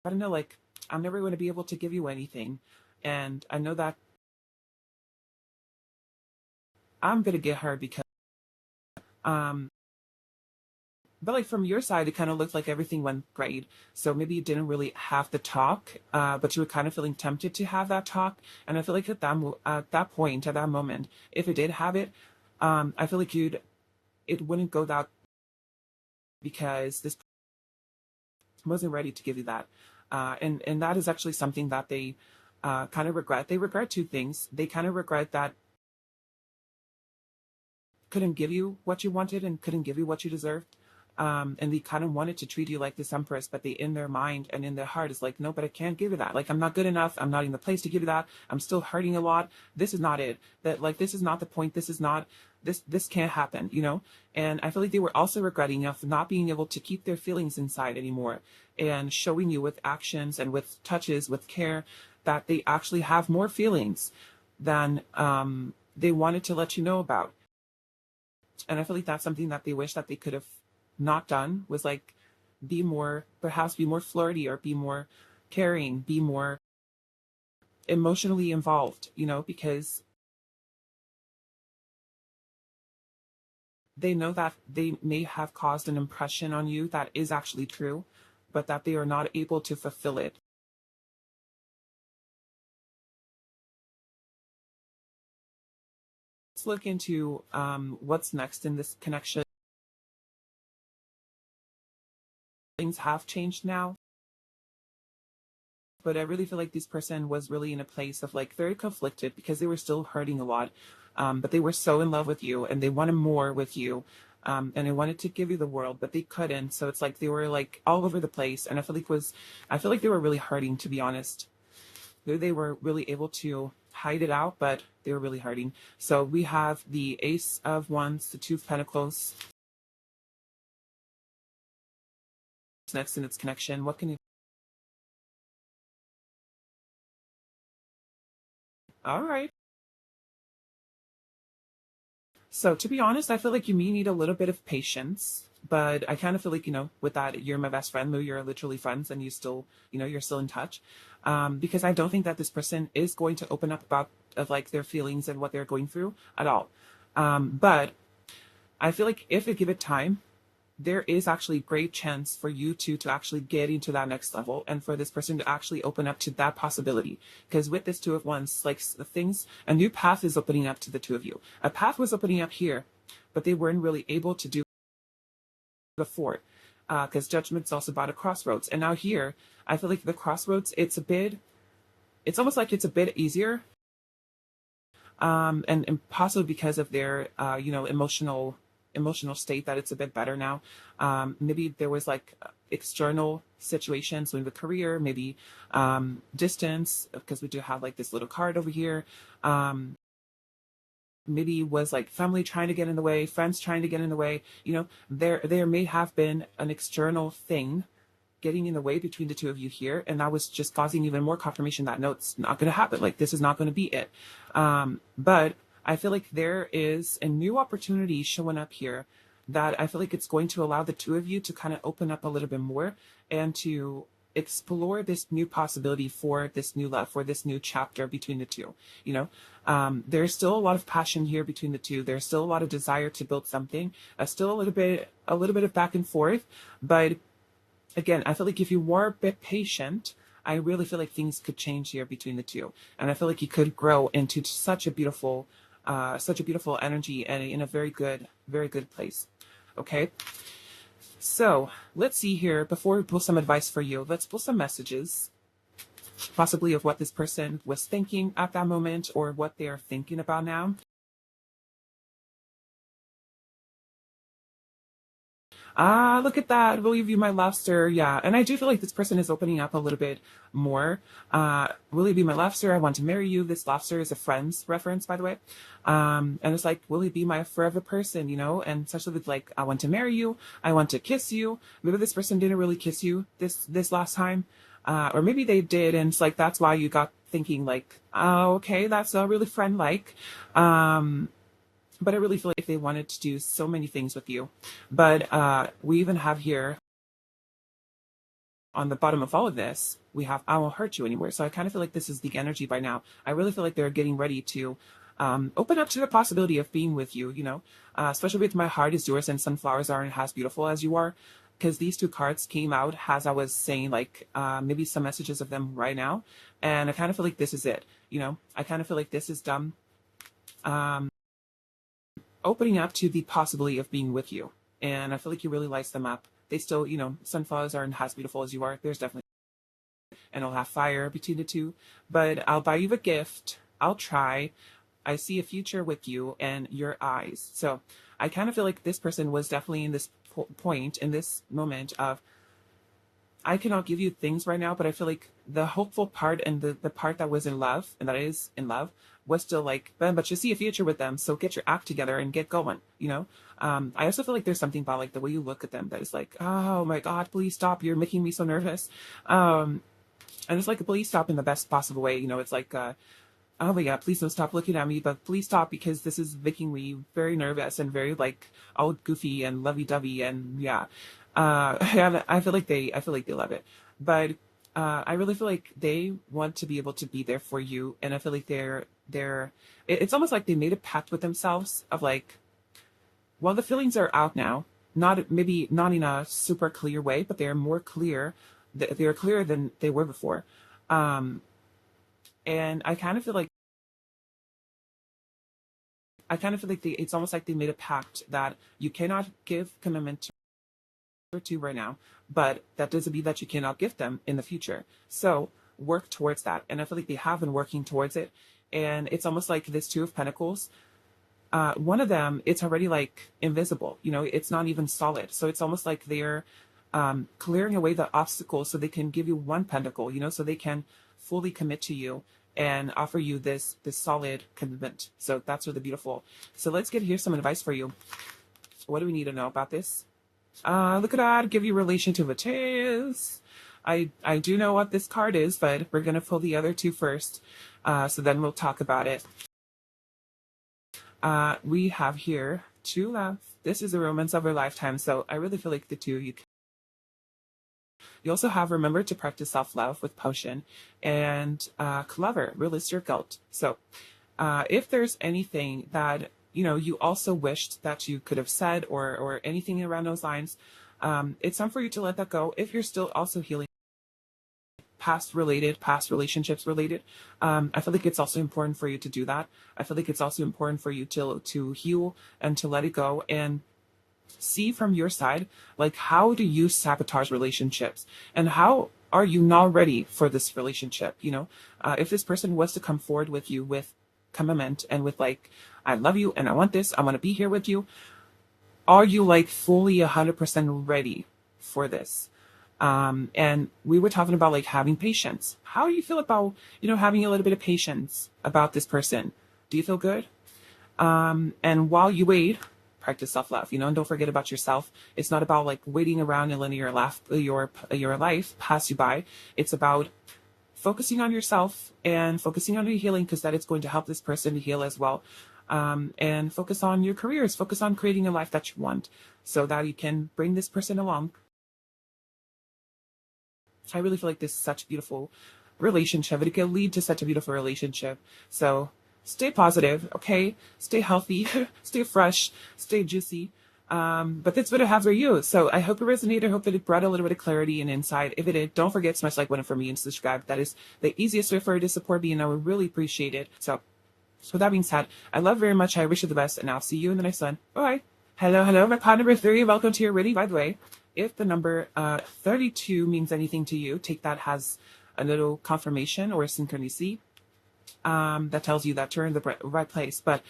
I don't know, like, I'm never going to be able to give you anything. And I know that I'm going to get her because, um, but like from your side, it kind of looked like everything went great. So maybe you didn't really have the talk, but you were kind of feeling tempted to have that talk. And I feel like at that point, at that moment, if it did have it, I feel like it wouldn't go that, because this wasn't ready to give you that. And that is actually something that they kind of regret. They regret two things. They kind of regret that couldn't give you what you wanted and couldn't give you what you deserved. And they kind of wanted to treat you like this empress, but they, in their mind and in their heart, is like, no, but I can't give you that. Like, I'm not good enough. I'm not in the place to give you that. I'm still hurting a lot. This is not it. That, like, this is not the point. This is not, this can't happen, you know? And I feel like they were also regretting of not being able to keep their feelings inside anymore and showing you with actions and with touches, with care, that they actually have more feelings than they wanted to let you know about. And I feel like that's something that they wish that they could have not done, was like be more, perhaps be more flirty or be more caring, be more emotionally involved, you know, because they know that they may have caused an impression on you that is actually true, but that they are not able to fulfill it. Let's look into what's next in this connection. Things have changed now, but I really feel like this person was really in a place of like very conflicted because they were still hurting a lot, but they were so in love with you and they wanted more with you, and they wanted to give you the world, but they couldn't. So it's like they were like all over the place, and I feel like they were really hurting, to be honest. They were really able to hide it out, but they were really hurting. So we have the Ace of Wands, the Two of Pentacles. Next in its connection, what can you... All right. So to be honest, I feel like you may need a little bit of patience, but I kind of feel like, you know, with that, you're my best friend, though you're literally friends and you still, you know, you're still in touch. Because I don't think that this person is going to open up about of like their feelings and what they're going through at all. But I feel like if they give it time, there is actually a great chance for you two to actually get into that next level and for this person to actually open up to that possibility. Because with this Two of Wands, like the things, a new path is opening up to the two of you. A path was opening up here, but they weren't really able to do before. Because Judgment's also about a crossroads. And now here, I feel like the crossroads, it's almost like it's a bit easier. And possibly because of their, you know, emotional state, that it's a bit better now. Maybe there was like external situations in the career, maybe distance, because we do have like this little card over here. Maybe was like family trying to get in the way, friends trying to get in the way. You know, there may have been an external thing getting in the way between the two of you here, and that was just causing even more confirmation that no, it's not going to happen. Like, this is not going to be it. But I feel like there is a new opportunity showing up here that I feel like it's going to allow the two of you to kind of open up a little bit more and to explore this new possibility for this new love, for this new chapter between the two. You know, there's still a lot of passion here between the two. There's still a lot of desire to build something. Still a little bit of back and forth, but again, I feel like if you were a bit patient, I really feel like things could change here between the two, and I feel like you could grow into such a beautiful energy and in a very good place. Okay, so let's see here. Before we pull some advice for you, let's pull some messages, possibly of what this person was thinking at that moment or what they are thinking about now. Ah, look at that. Will you be my lobster? Yeah. And I do feel like this person is opening up a little bit more. Will you be my lobster? I want to marry you. This lobster is a Friends reference, by the way. And it's like, will you be my forever person, you know? And especially with like, I want to marry you. I want to kiss you. Maybe this person didn't really kiss you this last time. Or maybe they did. And it's like, that's why you got thinking like, oh, okay, that's really friend-like. But I really feel like they wanted to do so many things with you. But we even have here on the bottom of all of this, we have I won't hurt you anymore. So I kind of feel like this is the energy by now. I really feel like they're getting ready to open up to the possibility of being with you, you know, especially with my heart is yours and sunflowers aren't as beautiful as you are. Because these two cards came out as I was saying, like maybe some messages of them right now. And I kind of feel like this is it. You know, I kind of feel like this is done. Opening up to the possibility of being with you. And I feel like you really light them up. they still, you know, sunflowers aren't as beautiful as you are. There's definitely, and it'll have fire between the two. But I'll buy you a gift. I'll try. I see a future with you and your eyes. So I kind of feel like this person was definitely in this point, in this moment of, I cannot give you things right now, but I feel like the hopeful part and the part that was in love, and that is in love, was still like, but you see a future with them, so get your act together and get going, you know? I also feel like there's something about like the way you look at them that is like, oh my God, please stop. You're making me so nervous. And it's like, please stop in the best possible way. You know, it's like, oh my God, please don't stop looking at me, but please stop because this is making me very nervous and very like all goofy and lovey-dovey and yeah. And I feel like I feel like they love it, but I really feel like they want to be able to be there for you, and I feel like it's almost like they made a pact with themselves of like, well, the feelings are out now, maybe not in a super clear way, but they're more clear. They're clearer than they were before, and I kind of feel like it's almost like they made a pact that you cannot give commitment to right now, but that doesn't mean that you cannot give them in the future. So work towards that. And I feel like they have been working towards it. And it's almost like this Two of Pentacles. One of them, it's already like invisible, you know, it's not even solid. So it's almost like they're clearing away the obstacles so they can give you one pentacle, you know, so they can fully commit to you and offer you this solid commitment. So that's really beautiful. So let's get here some advice for you. What do we need to know about this? Look at that, give your relationship a chance. I do know what this card is, but we're going to pull the other two first. So then we'll talk about it. We have here two love. This is a romance of a lifetime. So I really feel like the two of you. You also have remember to practice self-love with potion and clever, realist your guilt. So if there's anything that you know, you also wished that you could have said or anything around those lines, it's time for you to let that go. If you're still also healing past relationships related, I feel like it's also important for you to do that. I feel like it's also important for you to heal and to let it go and see from your side, like, how do you sabotage relationships and how are you not ready for this relationship? You know, if this person was to come forward with you with commitment and with like, I love you and I want this, I want to be here with you, are you like fully 100% ready for this? And we were talking about like having patience. How do you feel about, you know, having a little bit of patience about this person? Do you feel good? And while you wait, practice self-love, you know, and don't forget about yourself. It's not about like waiting around and letting your life pass you by. It's about focusing on yourself and focusing on your healing, because that is going to help this person to heal as well. And focus on your careers, focus on creating a life that you want so that you can bring this person along. I really feel like this is such a beautiful relationship. It can lead to such a beautiful relationship. So stay positive, okay? Stay healthy, stay fresh, stay juicy. But that's what I have for you. So I hope it resonated. I hope that it brought a little bit of clarity and insight. If it did, don't forget to smash like button for me and subscribe. That is the easiest way for you to support me, and I would really appreciate it. So with that being said, I love very much. I wish you the best, and I'll see you in the next one. Bye. Hello, my pod number 3. Welcome to your reading. By the way, if the number 32 means anything to you, take that as a little confirmation or a synchronicity. That tells you that you're in the right place. But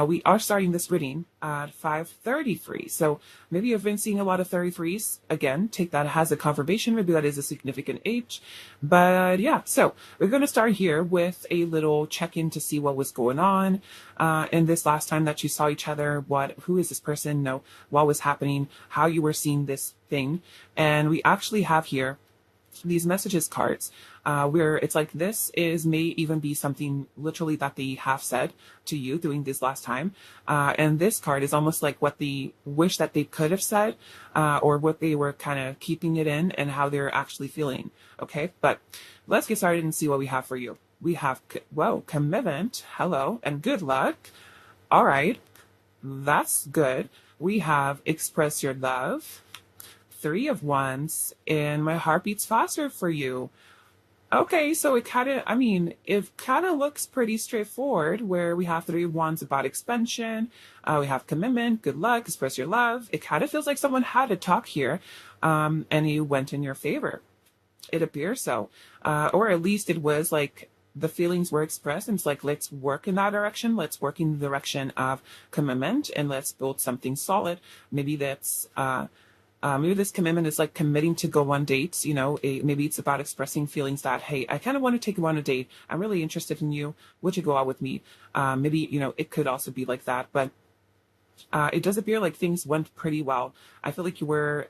we are starting this reading at 5:33. So maybe you've been seeing a lot of 33s. Again, take that as a confirmation. Maybe that is a significant age. But yeah, so we're going to start here with a little check-in to see what was going on. And this last time that you saw each other, who is this person? No, what was happening, how you were seeing this thing. And we actually have here these messages cards where it's like may even be something literally that they have said to you during this last time, and this card is almost like what they wish that they could have said, or what they were kind of keeping it in and how they're actually feeling. Okay, but let's get started and see what we have for you. We have commitment, hello, and good luck. All right, that's good. We have express your love, 3 of Wands, and my heart beats faster for you. Okay, so it kind of, I mean, it kind of looks pretty straightforward where we have three of wands about expansion, we have commitment, good luck, express your love. It kind of feels like someone had to talk here, and it went in your favor. It appears so. Or at least it was like the feelings were expressed, and it's like, let's work in that direction. Let's work in the direction of commitment and let's build something solid. Maybe maybe this commitment is like committing to go on dates. Maybe it's about expressing feelings that, hey, I kind of want to take you on a date. I'm really interested in you. Would you go out with me? Maybe, it could also be like that. But it does appear like things went pretty well. I feel like you were,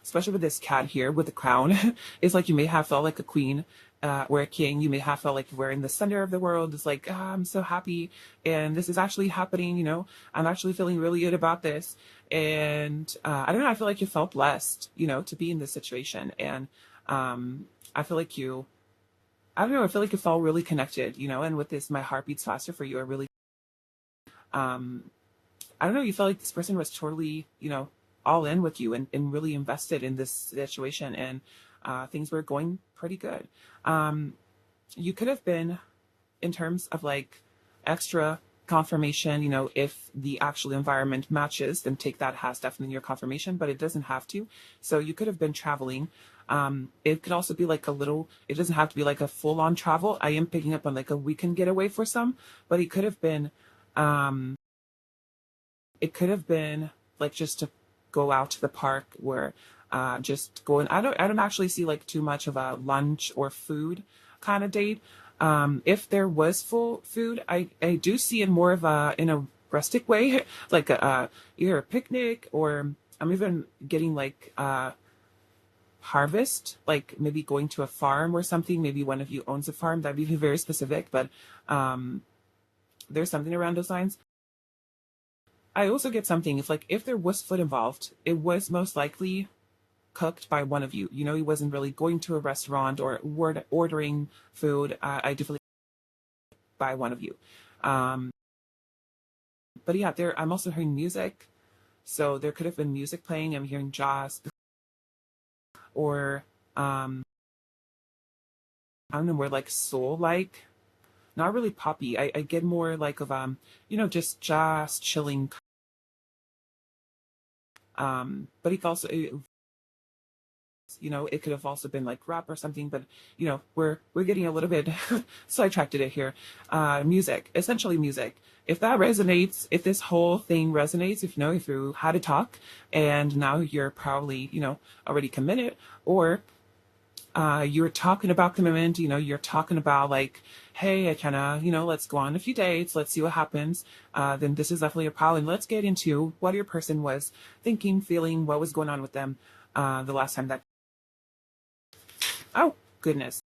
especially with this cat here with the crown, it's like you may have felt like a queen or a king. You may have felt like you were in the center of the world. It's like, I'm so happy. And this is actually happening. I'm actually feeling really good about this. And I don't know. I feel like you felt blessed, to be in this situation. And I feel like I don't know. I feel like you felt really connected, and with this, my heart beats faster for you. Um, I don't know, you felt like this person was totally, all in with you and really invested in this situation, and things were going pretty good. Um, you could have been, in terms of like extra confirmation, if the actual environment matches, then take that as definitely your confirmation, but it doesn't have to. So you could have been traveling. It could also be like it doesn't have to be like a full on travel. I am picking up on like a weekend getaway for some, but um, it could have been like just to go out to the park where just going. I don't actually see like too much of a lunch or food kind of date. If there was full food, I do see it more of a in a rustic way, like either a picnic, or I'm even getting like harvest, like maybe going to a farm or something. Maybe one of you owns a farm. That'd be very specific, but um, there's something around those lines. I also get something. It's like if there was food involved, it was most likely cooked by one of you. He wasn't really going to a restaurant or ordering food. I definitely by one of you. Um, but yeah, I'm also hearing music. So there could have been music playing. I'm hearing jazz or I don't know, more like soul like. Not really poppy. I get more like of just jazz chilling. But it also it could have also been like rap or something, but we're getting a little bit sidetracked it here. Music, essentially music. If that resonates, if this whole thing resonates, if you had a talk and now you're probably, already committed, or you're talking about commitment, you're talking about like, hey, I kind of, let's go on a few dates, let's see what happens. Then this is definitely a problem. Let's get into what your person was thinking, feeling, what was going on with them the last time that. Oh, goodness.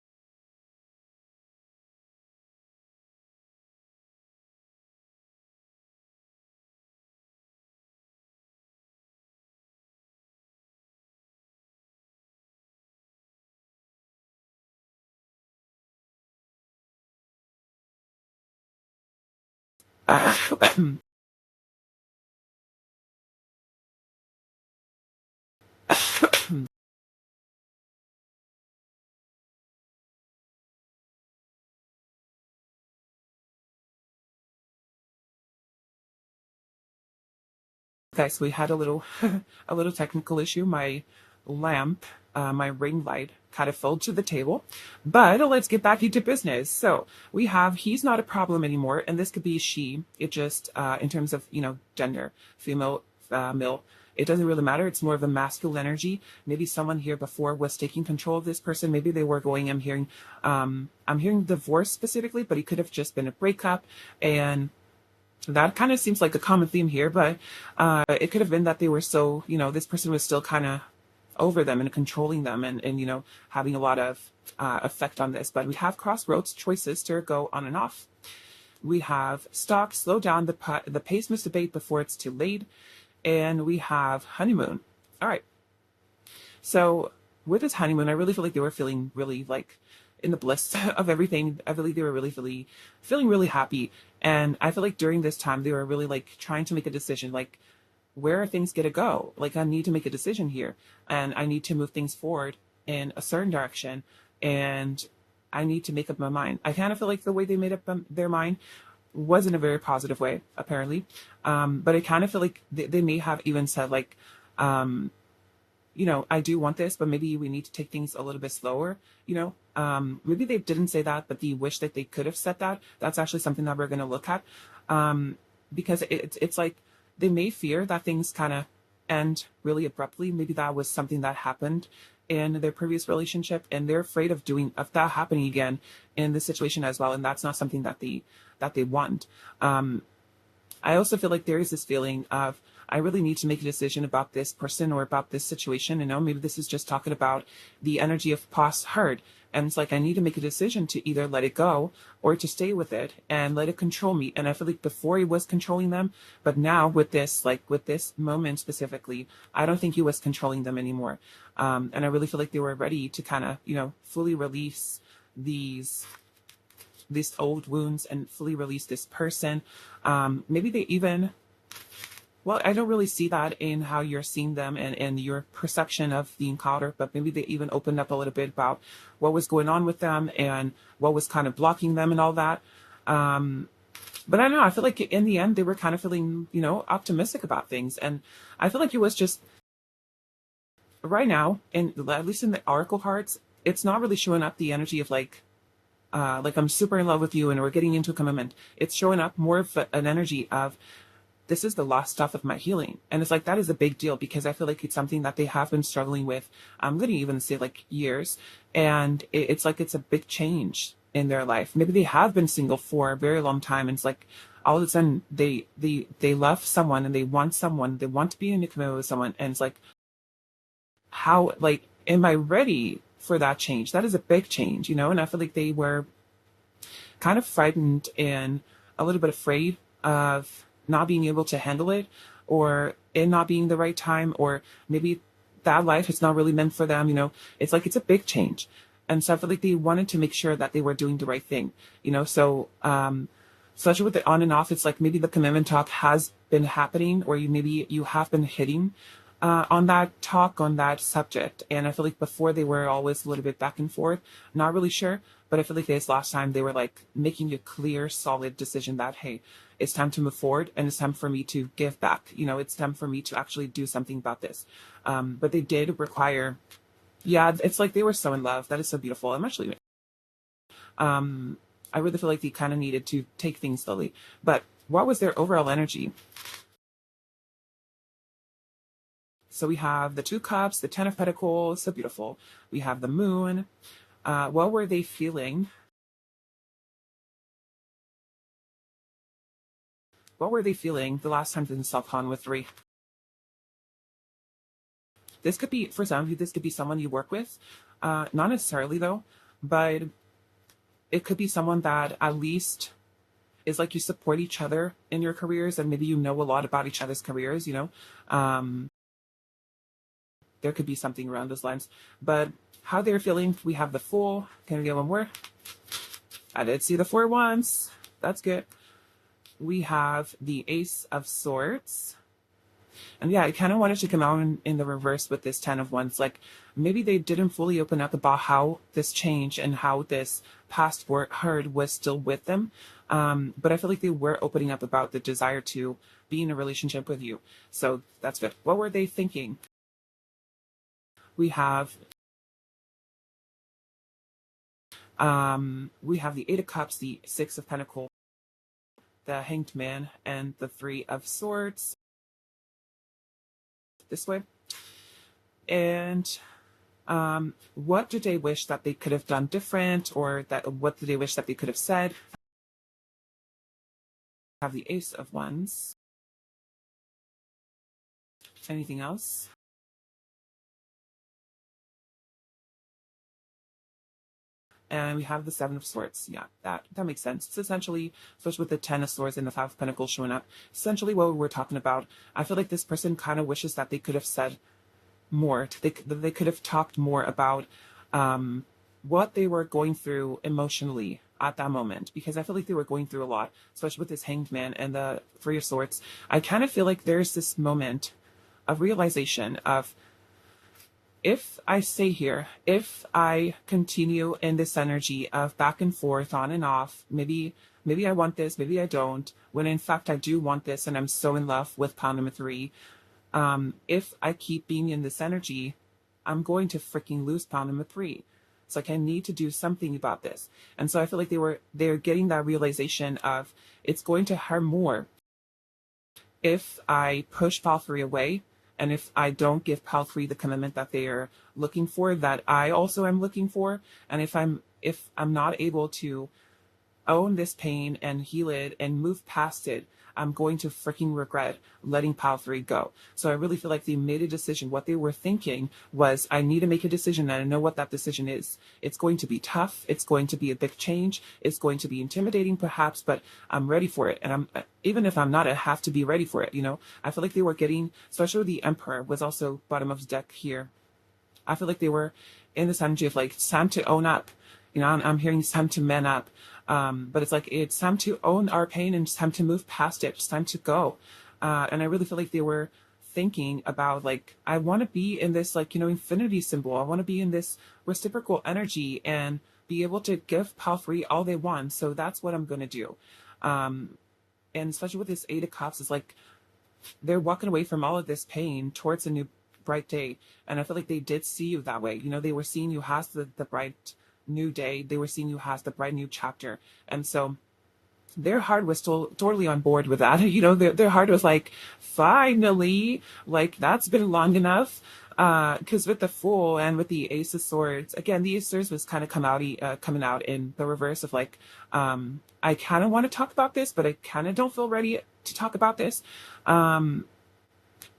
Guys, we had a little a little technical issue. My lamp, my ring light kind of fell to the table. But let's get back into business. So we have he's not a problem anymore, and this could be she. It just in terms of, gender, female, male. It doesn't really matter. It's more of a masculine energy. Maybe someone here before was taking control of this person. Maybe they were going. I'm hearing divorce specifically, but it could have just been a breakup, and that kind of seems like a common theme here, but it could have been that they were so, this person was still kind of over them and controlling them, and having a lot of effect on this. But we have crossroads, choices to go on and off. We have stop, slow down, the pace must abate before it's too late. And we have honeymoon. All right. So with this honeymoon, I really feel like they were feeling really like in the bliss of everything. I believe they were really feeling really happy. And I feel like during this time, they were really like trying to make a decision, like where are things gonna go? Like I need to make a decision here, and I need to move things forward in a certain direction. And I need to make up my mind. I kind of feel like the way they made up their mind wasn't a very positive way, apparently. But I kind of feel like they may have even said like, I do want this, but maybe we need to take things a little bit slower, maybe they didn't say that, but the wish that they could have said that, that's actually something that we're going to look at. Because it's like they may fear that things kind of end really abruptly. Maybe that was something that happened in their previous relationship, and they're afraid of that happening again in this situation as well. And that's not something that they want. I also feel like there is this feeling of, I really need to make a decision about this person or about this situation. Maybe this is just talking about the energy of past hurt. And it's like, I need to make a decision to either let it go or to stay with it and let it control me. And I feel like before he was controlling them, but now with this moment specifically, I don't think he was controlling them anymore. And I really feel like they were ready to kind of, fully release these old wounds and fully release this person. Maybe they even, well, I don't really see that in how you're seeing them and your perception of the encounter, but maybe they even opened up a little bit about what was going on with them and what was kind of blocking them and all that. But I don't know, I feel like in the end, they were kind of feeling, optimistic about things. And I feel like it was just, right now, and at least in the Oracle cards, it's not really showing up the energy of like I'm super in love with you and we're getting into a commitment. It's showing up more of an energy of, this is the last stuff of my healing. And it's like, that is a big deal because I feel like it's something that they have been struggling with. I'm going to even say like years. And it's like, it's a big change in their life. Maybe they have been single for a very long time. And it's like, all of a sudden they love someone and they want to be in a commitment with someone. And it's like, how, like, am I ready for that change? That is a big change, and I feel like they were kind of frightened and a little bit afraid of not being able to handle it, or it not being the right time, or maybe that life is not really meant for them. It's like, it's a big change. And so I feel like they wanted to make sure that they were doing the right thing, so especially with the on and off, it's like maybe the commitment talk has been happening, or maybe you have been hitting on that talk, on that subject. And I feel like before they were always a little bit back and forth, not really sure, but I feel like this last time they were like making a clear, solid decision that, hey, it's time to move forward and it's time for me to give back. It's time for me to actually do something about this. But they did require, yeah, it's like they were so in love. That is so beautiful. I'm actually, I really feel like they kind of needed to take things slowly. But what was their overall energy? So we have the 2 cups, the 10 of pentacles, so beautiful. We have the moon. What were they feeling? What were they feeling the last time they did self-con with 3? This could be, for some of you, this could be someone you work with. Not necessarily though, but it could be someone that at least is like, you support each other in your careers, and maybe you know a lot about each other's careers, there could be something around those lines. But how they're feeling, we have the Fool. Can we get one more? I did see the 4 once. That's good. We have the Ace of Swords. And yeah, I kind of wanted to come out in the reverse with this 10 of Wands. Like, maybe they didn't fully open up about how this change and how this past hurt was still with them. But I feel like they were opening up about the desire to be in a relationship with you. So that's good. What were they thinking? We have the 8 of Cups, the 6 of Pentacles, the Hanged Man, and the 3 of Swords. This way. And what do they wish that they could have done different, or what do they wish that they could have said? Have the Ace of Wands. Anything else? And we have the 7 of Swords. Yeah, that makes sense. It's essentially, especially with the 10 of Swords and the 5 of Pentacles showing up, essentially what we're talking about. I feel like this person kind of wishes that they could have said more. They could have talked more about what they were going through emotionally at that moment, because I feel like they were going through a lot, especially with this Hanged Man and the 3 of Swords. I kind of feel like there's this moment of realization of, if I stay here, if I continue in this energy of back and forth, on and off, maybe I want this, maybe I don't, when in fact I do want this and I'm so in love with pile number three, if I keep being in this energy, I'm going to freaking lose pile number three. It's like I need to do something about this. And so I feel like they're getting that realization of it's going to hurt more if I push pile three away, and if I don't give pile three the commitment that they are looking for, that I also am looking for, and if I'm not able to own this pain and heal it and move past it, I'm going to freaking regret letting pile three go. So I really feel like they made a decision. What they were thinking was, I need to make a decision, and I know what that decision is. It's going to be tough. It's going to be a big change. It's going to be intimidating perhaps, but I'm ready for it. And even if I'm not, I have to be ready for it. I feel like they were getting, especially the Emperor was also bottom of the deck here. I feel like they were in this energy of like, it's time to own up. I'm hearing it's time to man up. But it's like, it's time to own our pain, and it's time to move past it. It's time to go. And I really feel like they were thinking about like, I want to be in this like, infinity symbol. I want to be in this reciprocal energy and be able to give pile three all they want. So that's what I'm going to do. And especially with this Eight of Cups, it's like they're walking away from all of this pain towards a new bright day. And I feel like they did see you that way. They were seeing you as the bright new day. They were seeing you as the bright new chapter. And so their heart was totally on board with that. Their heart was like, finally, like that's been long enough. Because with the Fool and with the Ace of Swords, again, the Ace of Swords was kind of coming out in the reverse of like, I kind of want to talk about this, but I kind of don't feel ready to talk about this.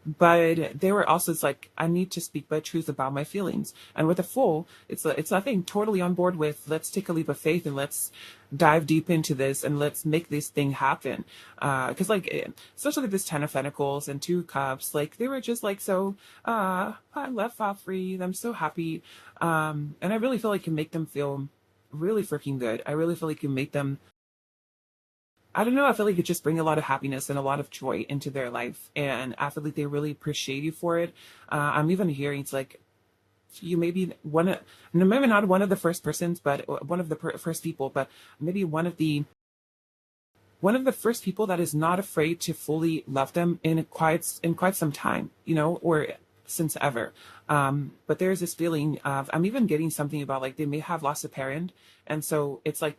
But they were also, it's like, I need to speak my truth about my feelings. And with the Fool, it's I think totally on board with, let's take a leap of faith and let's dive deep into this and let's make this thing happen. Because like, especially with this Ten of Pentacles and Two Cups, like they were just like, so, I left file free. I'm so happy. And I really feel like it can make them feel really freaking good. I really feel like it can make them, I don't know, I feel like it just bring a lot of happiness and a lot of joy into their life. And I feel like they really appreciate you for it. I'm even hearing it's like, you may be maybe not one of the first persons, but one of the first people, but maybe one of the first people that is not afraid to fully love them in quite some time, or since ever. But there's this feeling of, I'm even getting something about like, they may have lost a parent. And so it's like,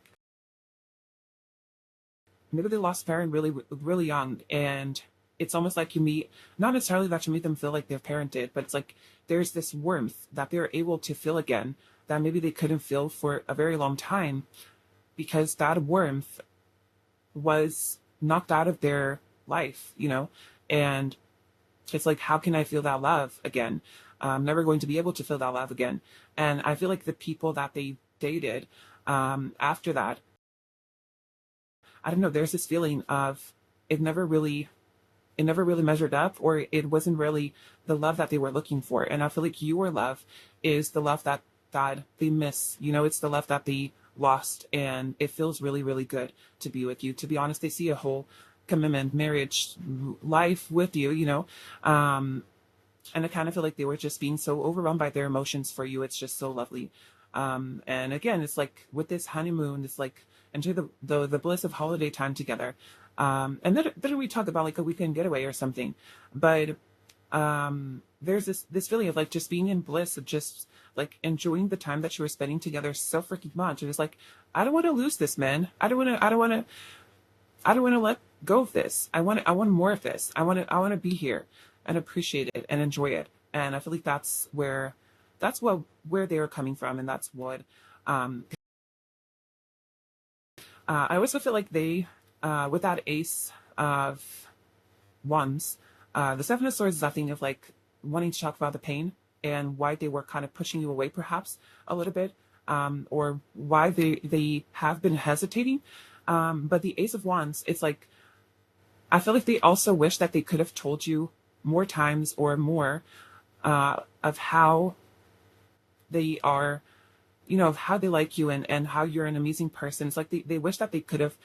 maybe they lost a parent really, really young, and it's almost like you meet, not necessarily that you meet them feel like their parent did, but it's like there's this warmth that they're able to feel again that maybe they couldn't feel for a very long time, because that warmth was knocked out of their life, and it's like, how can I feel that love again? I'm never going to be able to feel that love again. And I feel like the people that they dated after that, I don't know, there's this feeling of it never really measured up, or it wasn't really the love that they were looking for. And I feel like your love is the love that they miss. It's the love that they lost, and it feels really, really good to be with you. To be honest, they see a whole commitment, marriage, life with you, and I kind of feel like they were just being so overwhelmed by their emotions for you. It's just so lovely. And again, it's like with this honeymoon, it's like enjoy the bliss of holiday time together. And then we talk about like a weekend getaway or something, but there's this feeling of like just being in bliss, of just like enjoying the time that you were spending together so freaking much. And it's like, I don't want to lose this, man. I don't want to let go of this. I want more of this. I want to be here and appreciate it and enjoy it. And I feel like that's where they are coming from, and that's what I also feel like they, with that Ace of Wands, the Seven of Swords is that thing of like wanting to talk about the pain and why they were kind of pushing you away perhaps a little bit, or why they have been hesitating. But the Ace of Wands, it's like, I feel like they also wish that they could have told you more times or more of how they are, of how they like you and how you're an amazing person. It's like they wish that they could have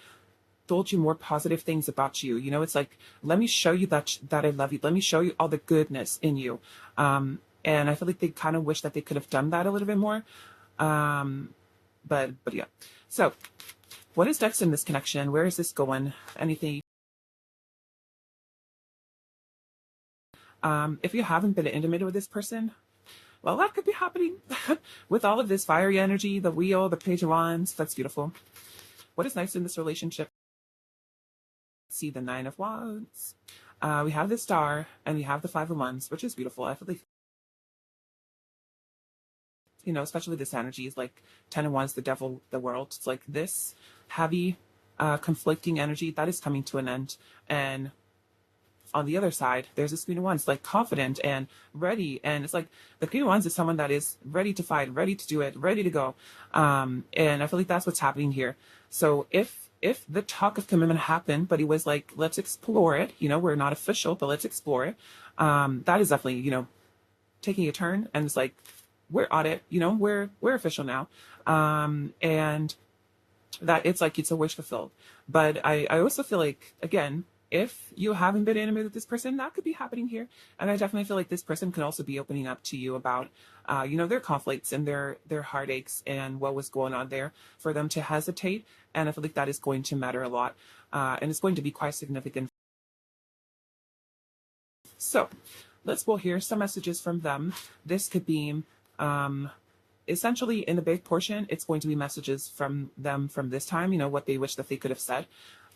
told you more positive things about you. It's like, let me show you that I love you. Let me show you all the goodness in you. And I feel like they kind of wish that they could have done that a little bit more. But yeah. So what is next in this connection? Where is this going? Anything? If you haven't been intimate with this person, well, that could be happening with all of this fiery energy, the wheel, the page of wands. That's beautiful. What is nice in this relationship? See the 9 of wands. We have the star and we have the 5 of wands, which is beautiful. I feel like, you know, especially this energy is like 10 of wands, the devil, the world. It's like this heavy, conflicting energy that is coming to an end. And on the other side, there's this Queen of Wands, like confident and ready. And it's like the Queen of Wands is someone that is ready to fight, ready to do it, ready to go. And I feel like that's what's happening here. So if the talk of commitment happened, but he was like, let's explore it, you know, we're not official, but let's explore it. That is definitely, you know, taking a turn. And it's like, we're on it, you know, we're official now. And that it's like, it's a wish fulfilled. But I also feel like, again, if you haven't been intimate with this person, that could be happening here. And I definitely feel like this person could also be opening up to you about, you know, their conflicts and their heartaches and what was going on there for them to hesitate. And I feel like that is going to matter a lot. And it's going to be quite significant. So let's pull here some messages from them. This could be, essentially in the big portion, it's going to be messages from them from this time, you know, what they wish that they could have said.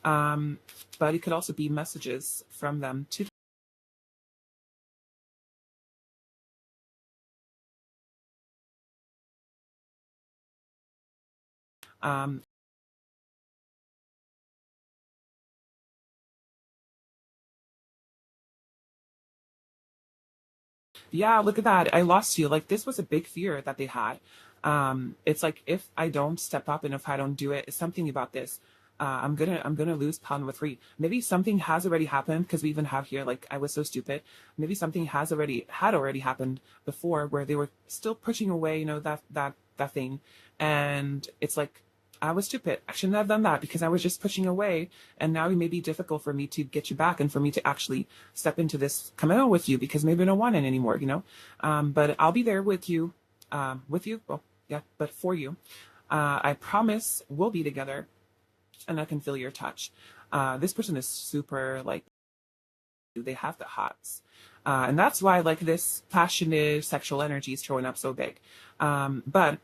But it could also be messages from them to yeah, look at that. I lost you. Like this was a big fear that they had. It's like if I don't step up and if I don't do it, it's something about this. I'm gonna lose power number 3. Maybe something has already happened because we even have here like I was so stupid. Maybe something had already happened before where they were still pushing away, you know, that thing, and it's like I was stupid. I shouldn't have done that because I was just pushing away, and now it may be difficult for me to get you back and for me to actually step into this commitment with you because maybe I don't want it anymore, you know. But I'll be there with you, Well, yeah, but for you. I promise we'll be together. And I can feel your touch. This person is super like, they have the hots. And that's why like this passionate sexual energy is showing up so big. But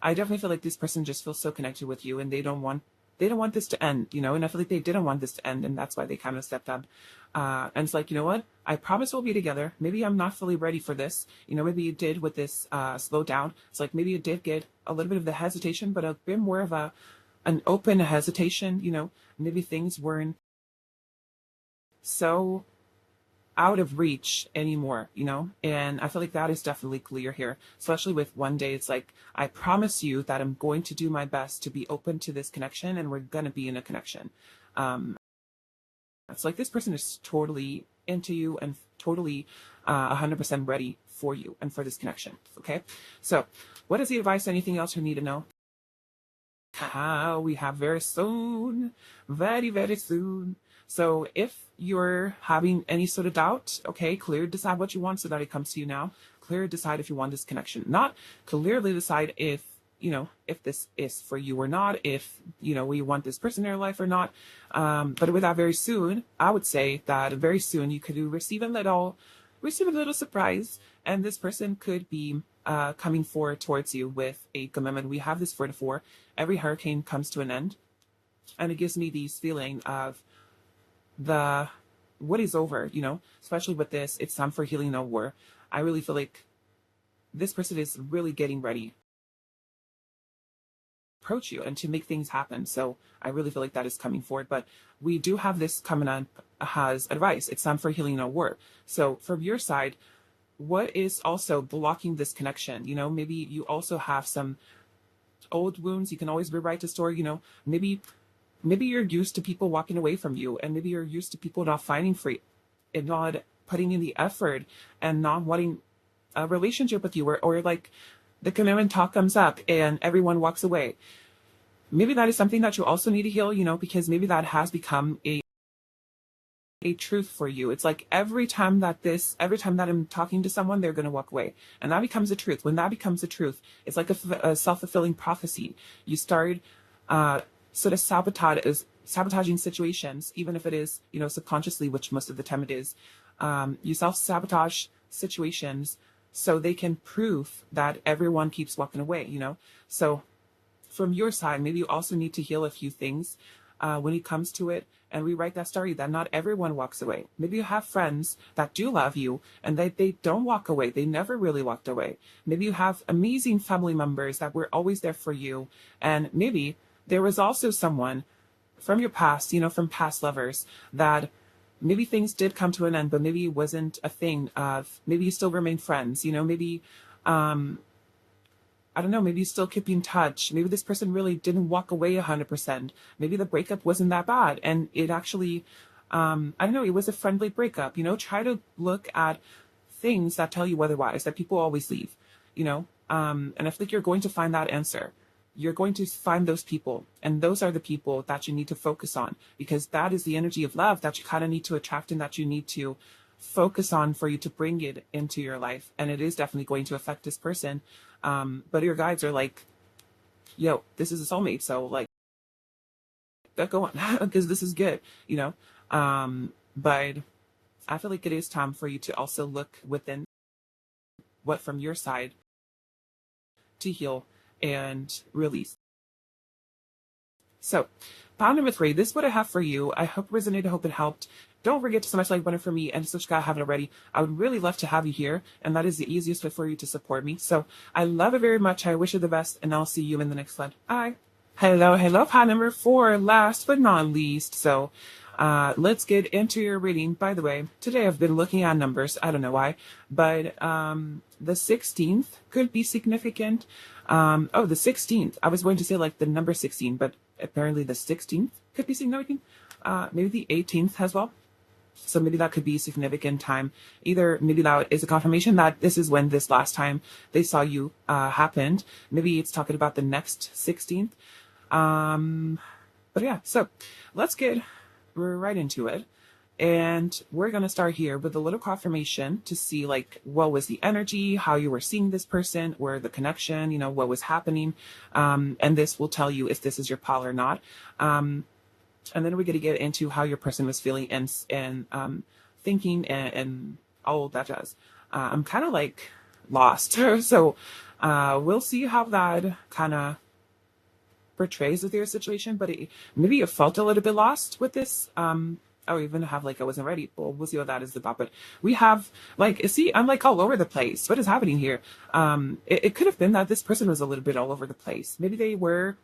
I definitely feel like this person just feels so connected with you and they don't want this to end, you know, and I feel like they didn't want this to end and that's why they kind of stepped up. And it's like, you know what? I promise we'll be together. Maybe I'm not fully ready for this. You know, maybe you did with this slow down. It's like maybe you did get a little bit of the hesitation, but a bit more of an open hesitation, you know, maybe things weren't so out of reach anymore, you know, and I feel like that is definitely clear here, especially with one day. It's like, I promise you that I'm going to do my best to be open to this connection and we're going to be in a connection. It's like this person is totally into you and totally 100% ready for you and for this connection. Okay. So what is the advice? Anything else you need to know? We have very soon, very, very soon. So if you're having any sort of doubt, okay, clearly decide what you want so that it comes to you now. Clearly decide if you want this connection. Not clearly decide if, you know, if this is for you or not, if, you know, we want this person in your life or not. But with that very soon, I would say that very soon you could receive a little surprise, and this person could be coming forward towards you with a commitment. We have this 4 to 4. Every hurricane comes to an end, and it gives me these feeling of what is over, you know, especially with this, it's time for healing, no war. I really feel like this person is really getting ready to approach you and to make things happen. So I really feel like that is coming forward. But we do have this coming up as advice. It's time for healing, no war. So from your side, what is also blocking this connection? You know, maybe you also have some old wounds. You can always rewrite the story, you know, maybe you're used to people walking away from you, and maybe you're used to people not fighting for you and not putting in the effort and not wanting a relationship with you, or like the commitment talk comes up and everyone walks away. Maybe that is something that you also need to heal, you know, because maybe that has become a a truth for you. It's like every time that I'm talking to someone, they're going to walk away. And that becomes a truth. When that becomes a truth, it's like a self-fulfilling prophecy. You start sort of sabotaging situations, even if it is, subconsciously, which most of the time it is. You self-sabotage situations so they can prove that everyone keeps walking away, So from your side, maybe you also need to heal a few things when it comes to it, and rewrite that story that not everyone walks away. Maybe you have friends that do love you and they don't walk away. They never really walked away. Maybe you have amazing family members that were always there for you. And maybe there was also someone from your past, from past lovers, that maybe things did come to an end, but maybe it wasn't a thing of, maybe you still remain friends, maybe, I don't know, maybe you still keep in touch. Maybe this person really didn't walk away 100%. Maybe the breakup wasn't that bad. And it actually, I don't know, it was a friendly breakup. Try to look at things that tell you otherwise, that people always leave, and I think you're going to find that answer. You're going to find those people. And those are the people that you need to focus on, because that is the energy of love that you kind of need to attract and that you need to focus on for you to bring it into your life. And it is definitely going to affect this person. But your guides are like, yo, this is a soulmate. So like, go on, because this is good, but I feel like it is time for you to also look within what from your side to heal and release. So, pound number 3, this is what I have for you. I hope it resonated, I hope it helped. Don't forget to smash the like button for me and subscribe if you haven't already. I would really love to have you here, and that is the easiest way for you to support me. So, I love it very much. I wish you the best, and I'll see you in the next slide. Bye. Hello, pod number 4, last but not least. So, let's get into your reading. By the way, today I've been looking at numbers. I don't know why, but the 16th could be significant. The 16th. I was going to say like the number 16, but apparently the 16th could be significant. Maybe the 18th as well. So maybe that could be a significant time. Either maybe that is a confirmation that this is when this last time they saw you happened. Maybe it's talking about the next 16th. But yeah, so let's get right into it. And we're going to start here with a little confirmation to see like what was the energy, how you were seeing this person, where the connection, what was happening. And this will tell you if this is your pal or not. And then we're going to get into how your person was feeling and thinking and all that jazz. I'm kind of like lost. So we'll see how that kind of portrays with your situation, but maybe you felt a little bit lost with this. I even have like I wasn't ready. Well, we'll see what that is about. But we have like, see, I'm like all over the place. What is happening here? It could have been that this person was a little bit all over the place. Maybe they were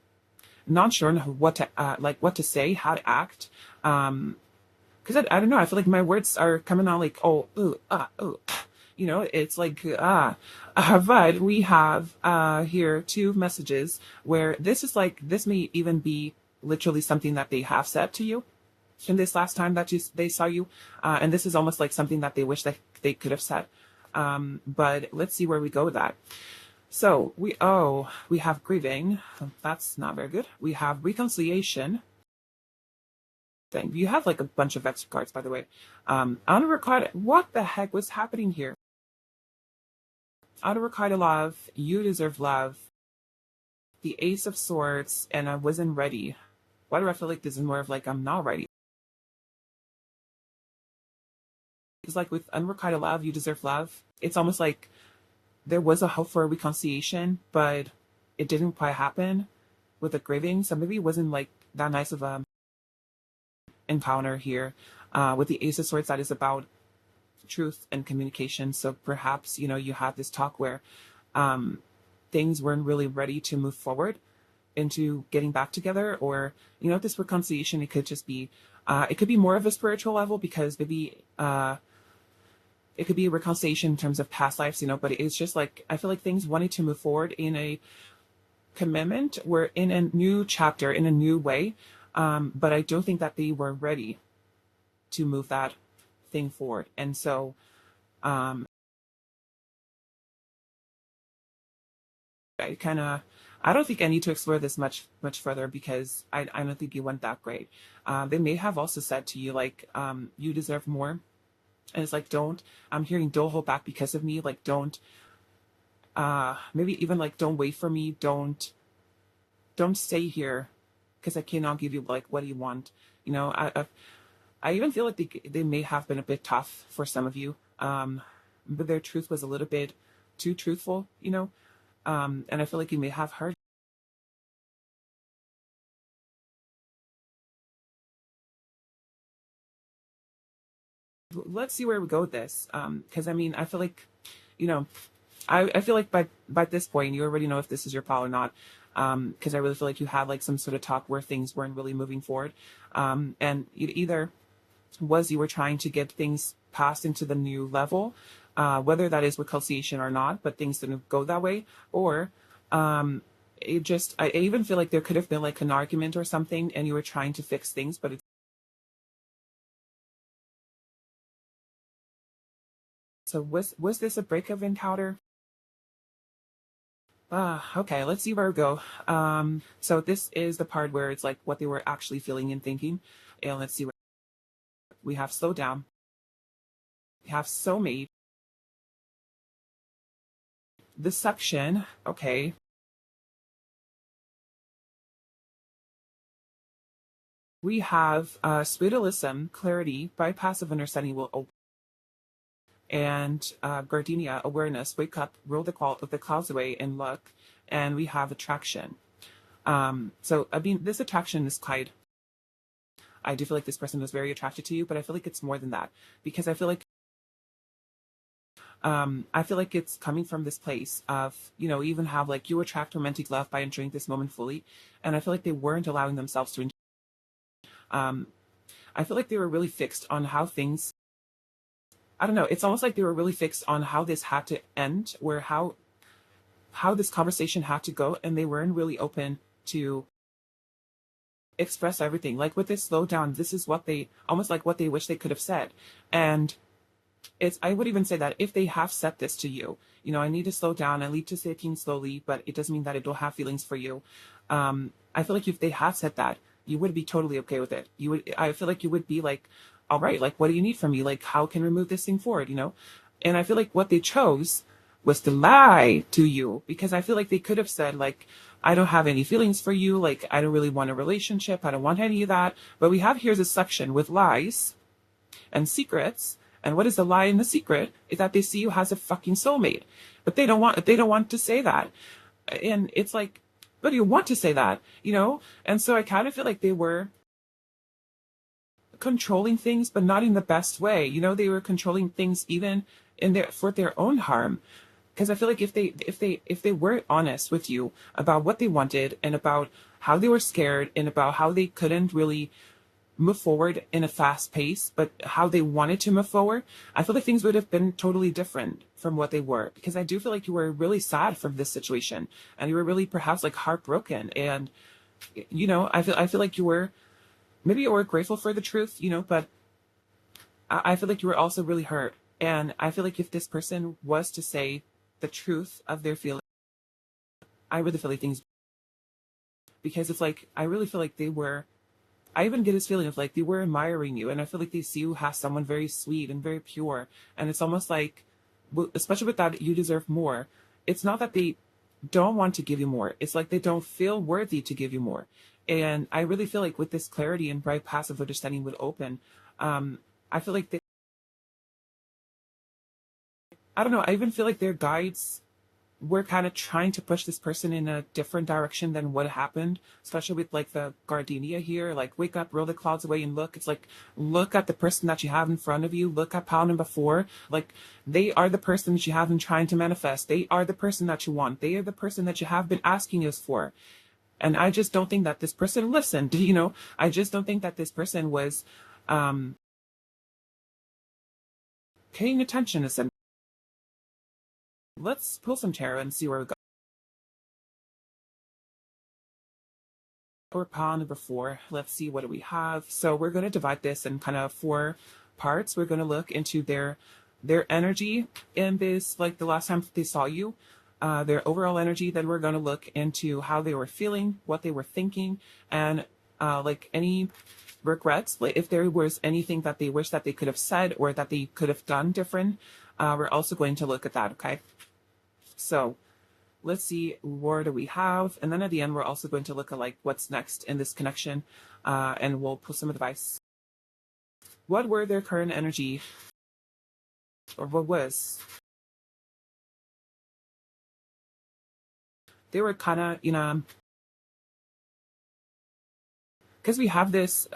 not sure what to say, how to act. Because I don't know. I feel like my words are coming out like it's like but we have here 2 messages where this may even be literally something that they have said to you in this last time that they saw you, and this is almost like something that they wish that they could have said. But let's see where we go with that. So we have grieving. That's not very good. We have reconciliation. You have like a bunch of extra cards, by the way. Unrequited. What the heck was happening here? Unrequited love. You deserve love. The Ace of Swords, and I wasn't ready. Why do I feel like this is more of like I'm not ready? It's like with unrequited love, you deserve love. It's almost like there was a hope for a reconciliation, but it didn't quite happen with the grieving. So maybe it wasn't like that nice of a encounter here with the Ace of Swords. That is about truth and communication. So perhaps you had this talk where things weren't really ready to move forward into getting back together, or this reconciliation. It could just be it could be more of a spiritual level, because maybe it could be a reconciliation in terms of past lives, but it's just like, I feel like things wanted to move forward in a commitment. We're in a new chapter, in a new way. But I don't think that they were ready to move that thing forward. And so, I kind of I don't think I need to explore this much further because I don't think you went that great. They may have also said to you like, you deserve more, and it's like, don't. I'm hearing don't hold back because of me. Like, don't. Maybe even like, don't wait for me. Don't stay here because I cannot give you like what you want. You know, I even feel like they may have been a bit tough for some of you. But their truth was a little bit too truthful, you know. And I feel like you may have hurt. Let's see where we go with this. Because I mean, I feel like, you know, I feel like by this point you already know if this is your pal or not. Because I really feel like you had like some sort of talk where things weren't really moving forward. And it either was you were trying to get things passed into the new level, whether that is reconciliation or not, but things didn't go that way, or it just I even feel like there could have been like an argument or something, and you were trying to fix things, but it's so was this a breakup encounter? Okay, let's see where we go. So this is the part where it's like what they were actually feeling and thinking. And let's see what we have. Slow down. We have soulmate. Deception. Okay. We have spiritualism, clarity, bypassive understanding will open, and gardenia, awareness, wake up, roll the clouds away, and look. And we have attraction. So I mean, this attraction is quite. I do feel like this person was very attracted to you, but I feel like it's more than that because I feel like it's coming from this place of, you know, even have like you attract romantic love by enjoying this moment fully, and I feel like they weren't allowing themselves to. Um, I feel like they were really fixed on how things. I don't know. It's almost like they were really fixed on how this had to end, where how this conversation had to go, and they weren't really open to express everything. Like with this slowdown, this is what they almost like what they wish they could have said, and it's I would even say that if they have said this to you, you know, I need to slow down, I need to say things slowly, but it doesn't mean that I don't have feelings for you. I feel like if they have said that, you would be totally okay with it. You would I feel like you would be like, all right, like what do you need from me? Like how can we move this thing forward, you know? And I feel like what they chose was to lie to you because I feel like they could have said like I don't have any feelings for you, like I don't really want a relationship, I don't want any of that. But we have here's a section with lies and secrets. And what is the lie and the secret is that they see you as a fucking soulmate. But they don't want to say that. And it's like, but you want to say that, you know? And so I kind of feel like they were controlling things, but not in the best way. You know, they were controlling things even in their for their own harm. Because I feel like if they were honest with you about what they wanted and about how they were scared and about how they couldn't really move forward in a fast pace, but how they wanted to move forward, I feel like things would have been totally different from what they were. Because I do feel like you were really sad from this situation, and you were really perhaps like heartbroken, and you know, I feel like you were maybe you were grateful for the truth, you know, but I feel like you were also really hurt, and I feel like if this person was to say the truth of their feelings, I really feel like things because it's like I really feel like they were I even get this feeling of like they were admiring you, and I feel like they see you as someone very sweet and very pure, and it's almost like, especially with that, you deserve more. It's not that they don't want to give you more; it's like they don't feel worthy to give you more. And I really feel like with this clarity and bright passive understanding would open, I feel like I don't know. I even feel like their guides we're kind of trying to push this person in a different direction than what happened, especially with like the gardenia here. Like, wake up, roll the clouds away, and look. It's like, look at the person that you have in front of you. Look at Pound and before. Like, they are the person that you have been trying to manifest. They are the person that you want. They are the person that you have been asking us for. And I just don't think that this person listened, you know? I just don't think that this person was um, paying attention to some. Let's pull some tarot and see where we go. Or pound before. Let's see what do we have. So we're going to divide this in kind of four parts. We're going to look into their energy in this, like the last time they saw you. their overall energy. Then we're going to look into how they were feeling, what they were thinking, and like any regrets, like if there was anything that they wish that they could have said or that they could have done different. We're also going to look at that, okay? So let's see, what do we have? And then at the end, we're also going to look at like what's next in this connection, and we'll pull some advice. What were their current energy, or what was? They were kind of, you know, because we have this,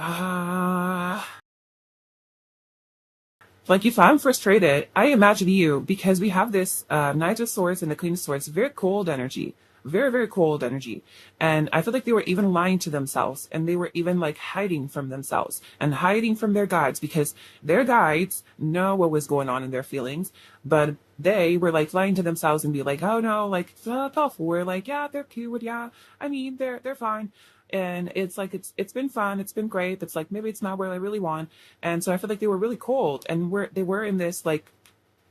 like if I'm frustrated, I imagine you, because we have this Knight of Swords and the Queen of Swords, very cold energy, very, very cold energy. And I feel like they were even lying to themselves, and they were even like hiding from themselves and hiding from their guides, because their guides know what was going on in their feelings, but they were like lying to themselves and be like, oh no, like tough. We're like, yeah, they're cute, yeah. I mean, they're fine. And it's like it's been fun, it's been great. It's like maybe it's not what I really want. And so I feel like they were really cold, and they were in this like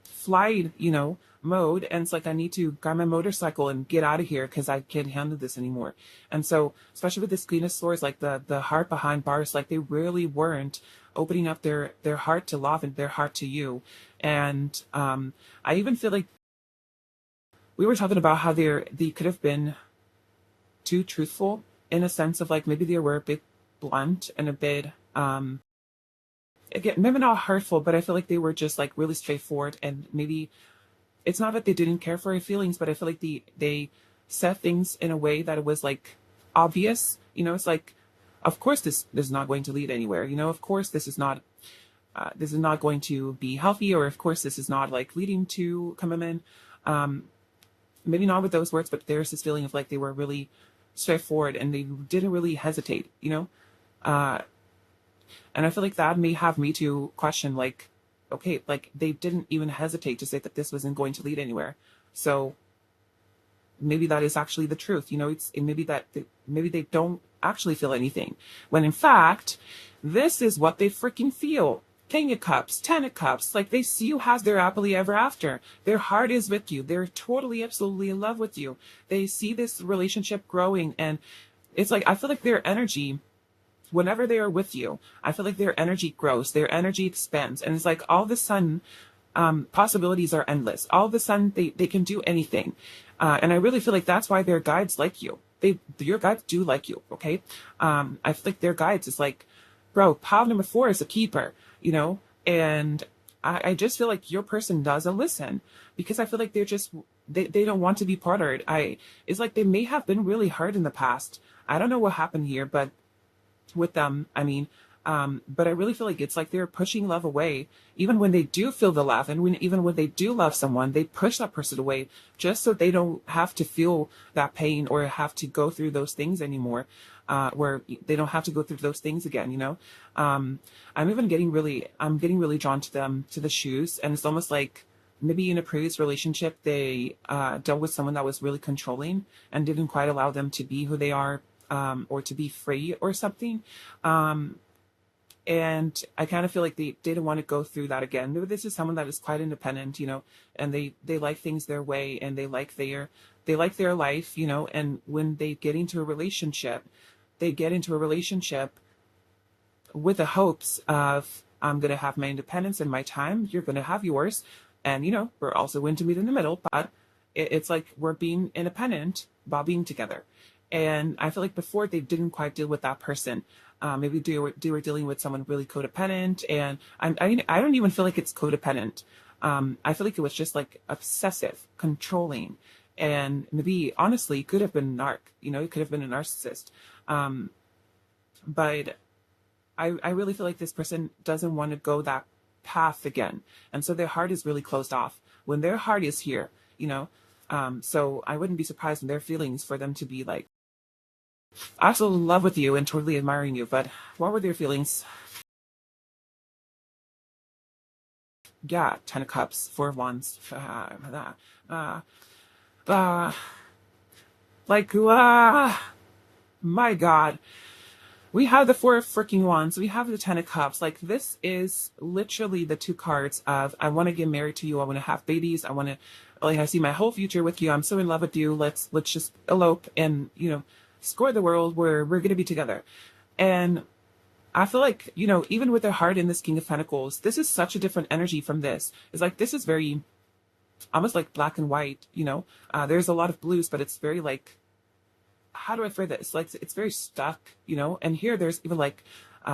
flight, you know, mode. And it's like I need to grab my motorcycle and get out of here because I can't handle this anymore. And so, especially with this Queen of Swords, like the heart behind bars, like they really weren't opening up their heart to love and their heart to you. And I even feel like we were talking about how they could have been too truthful, in a sense of like maybe they were a bit blunt and a bit again, maybe not hurtful, but I feel like they were just like really straightforward. And maybe it's not that they didn't care for your feelings, but I feel like they said things in a way that it was like obvious. You know, it's like, of course this is not going to lead anywhere. You know, of course this is not going to be healthy, or of course this is not like leading to commitment. Maybe not with those words, but there's this feeling of like they were really straightforward and they didn't really hesitate, you know? And I feel like that may have me to question, like, okay, like they didn't even hesitate to say that this wasn't going to lead anywhere. So maybe that is actually the truth, you know? Maybe they don't actually feel anything, when in fact, this is what they freaking feel. King of Cups, Ten of Cups, like they see you as their happily ever after. Their heart is with you. They're totally, absolutely in love with you. They see this relationship growing, and it's like, I feel like their energy, whenever they are with you, I feel like their energy grows, their energy expands, and it's like all of a sudden, possibilities are endless. All of a sudden, they can do anything. And I really feel like that's why their guides like you. Your guides do like you, okay? I feel like their guides is like, bro, pile number 4 is a keeper, you know? And I just feel like your person doesn't listen, because I feel like they don't want to be partnered. It's like they may have been really hurt in the past. I don't know what happened here, but with them, I mean, but I really feel like it's like they're pushing love away, even when they do feel the love, and even when they do love someone, they push that person away just so they don't have to feel that pain or have to go through those things anymore, where they don't have to go through those things again, you know? I'm getting really drawn to them, to the shoes, and it's almost like maybe in a previous relationship, they dealt with someone that was really controlling and didn't quite allow them to be who they are, or to be free or something. And I kind of feel like they didn't want to go through that again. Maybe this is someone that is quite independent, you know, and they like things their way, and they like their life, you know, and when they get into a relationship, with the hopes of, I'm going to have my independence and my time, you're going to have yours. And, you know, we're also going to meet in the middle, but it's like we're being independent while being together. And I feel like before they didn't quite deal with that person. Maybe they were dealing with someone really codependent, and I don't even feel like it's codependent. I feel like it was just like obsessive, controlling, and maybe honestly could have been a narc. You know, it could have been a narcissist. But I really feel like this person doesn't want to go that path again, and so their heart is really closed off. When their heart is here, you know, so I wouldn't be surprised in their feelings for them to be like, absolutely in love with you and totally admiring you. But what were their feelings? Yeah, 10 of Cups, 4 of Wands. My God. We have the 4 of freaking Wands. We have the 10 of Cups. Like, this is literally the 2 cards of, I want to get married to you. I want to have babies. I want to Like, I see my whole future with you. I'm so in love with you. Let's just elope and, score the world where we're going to be together. And I feel like, even with their heart in this King of Pentacles, this is such a different energy from this. It's like, this is very, almost like black and white, there's a lot of blues, but it's very like, how do I phrase this? Like, it's very stuck, and here there's even like,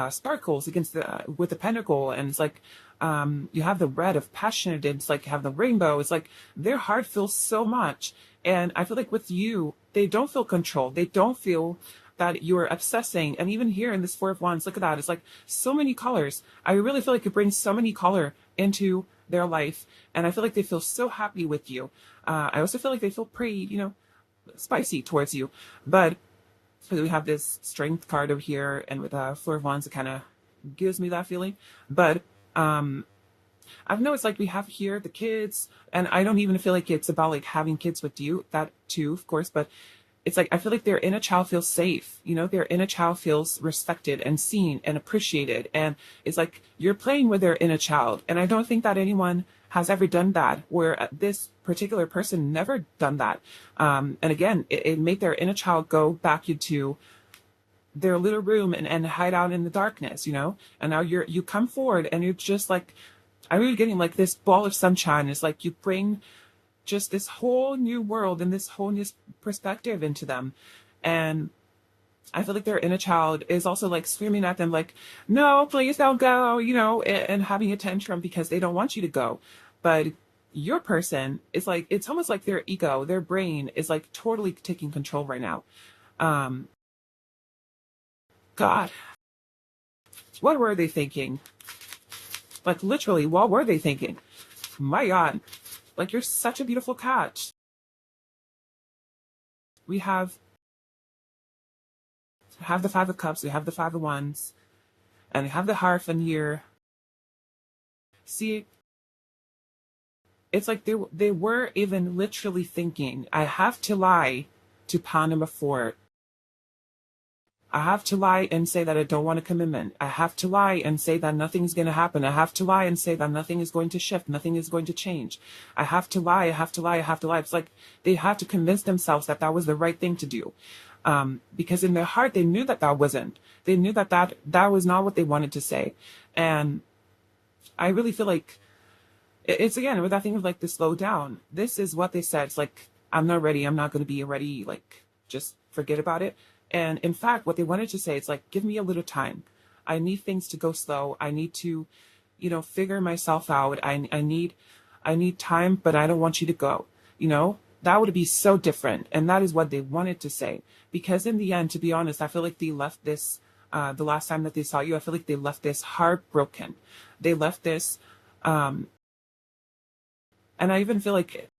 sparkles against with the pentacle. And it's like, you have the red of passionate. And it's like, you have the rainbow. It's like their heart feels so much. And I feel like with you, they don't feel controlled. They don't feel that you're obsessing. And even here in this Four of Wands, look at that. It's like so many colors. I really feel like it brings so many color into their life. And I feel like they feel so happy with you. I also feel like they feel pretty, spicy towards you. But we have this strength card over here. And with Four of Wands, it kind of gives me that feeling. But I've noticed like we have here the kids. And I don't even feel like it's about like having kids with you. That too, of course. But it's like, I feel like their inner child feels safe, their inner child feels respected and seen and appreciated. And it's like, you're playing with their inner child. And I don't think that anyone has ever done that, where this particular person never done that. And again, it made their inner child go back into their little room and hide out in the darkness, and now you come forward and you're just like, I'm really getting like this ball of sunshine. It's like you bring just this whole new world and this whole new perspective into them. And I feel like their inner child is also like screaming at them like, no, please don't go, and having a tantrum because they don't want you to go. But your person is like, it's almost like their ego, their brain is like totally taking control right now. God, what were they thinking? Like literally, what were they thinking? My God. Like, you're such a beautiful cat. We have the Five of Cups, we have the Five of Wands, and we have the Hearth in here. See, it's like they were even literally thinking, I have to lie to Panama Fort. I have to lie and say that I don't want a commitment. I have to lie and say that nothing's going to happen. I have to lie and say that nothing is going to shift. Nothing is going to change. I have to lie. I have to lie. I have to lie. It's like they have to convince themselves that that was the right thing to do. Because in their heart, they knew that that wasn't. They knew that that was not what they wanted to say. And I really feel like it's again with that thing of like to slow down. This is what they said. It's like, I'm not ready. I'm not going to be ready. Like, just forget about it. And in fact, what they wanted to say, it's like, give me a little time. I need things to go slow. I need to, figure myself out. I need time, but I don't want you to go. That would be so different. And that is what they wanted to say. Because in the end, to be honest, I feel like they left this, the last time that they saw you, I feel like they left this heartbroken. They left this, and I even feel like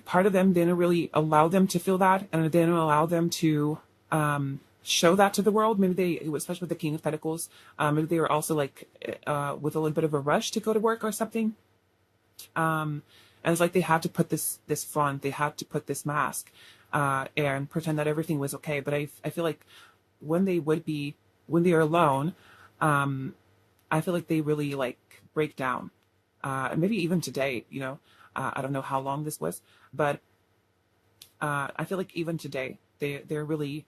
part of them didn't really allow them to feel that, and it didn't allow them to show that to the world. Maybe especially with the King of Pentacles, maybe they were also like with a little bit of a rush to go to work or something. And it's like they had to put this front, they had to put this mask, and pretend that everything was okay. But I feel like when they are alone, I feel like they really like break down. And maybe even today, I don't know how long this was, but I feel like even today they're really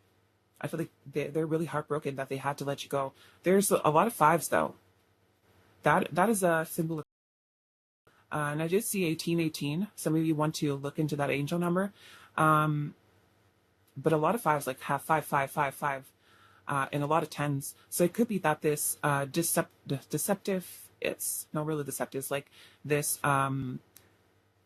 heartbroken that they had to let you go. There's a lot of fives though. That is a symbol of, and I did see 1818. Some of you want to look into that angel number, but a lot of fives like have 5, and a lot of tens. So it could be that this deceptive. It's not really deceptive. It's like this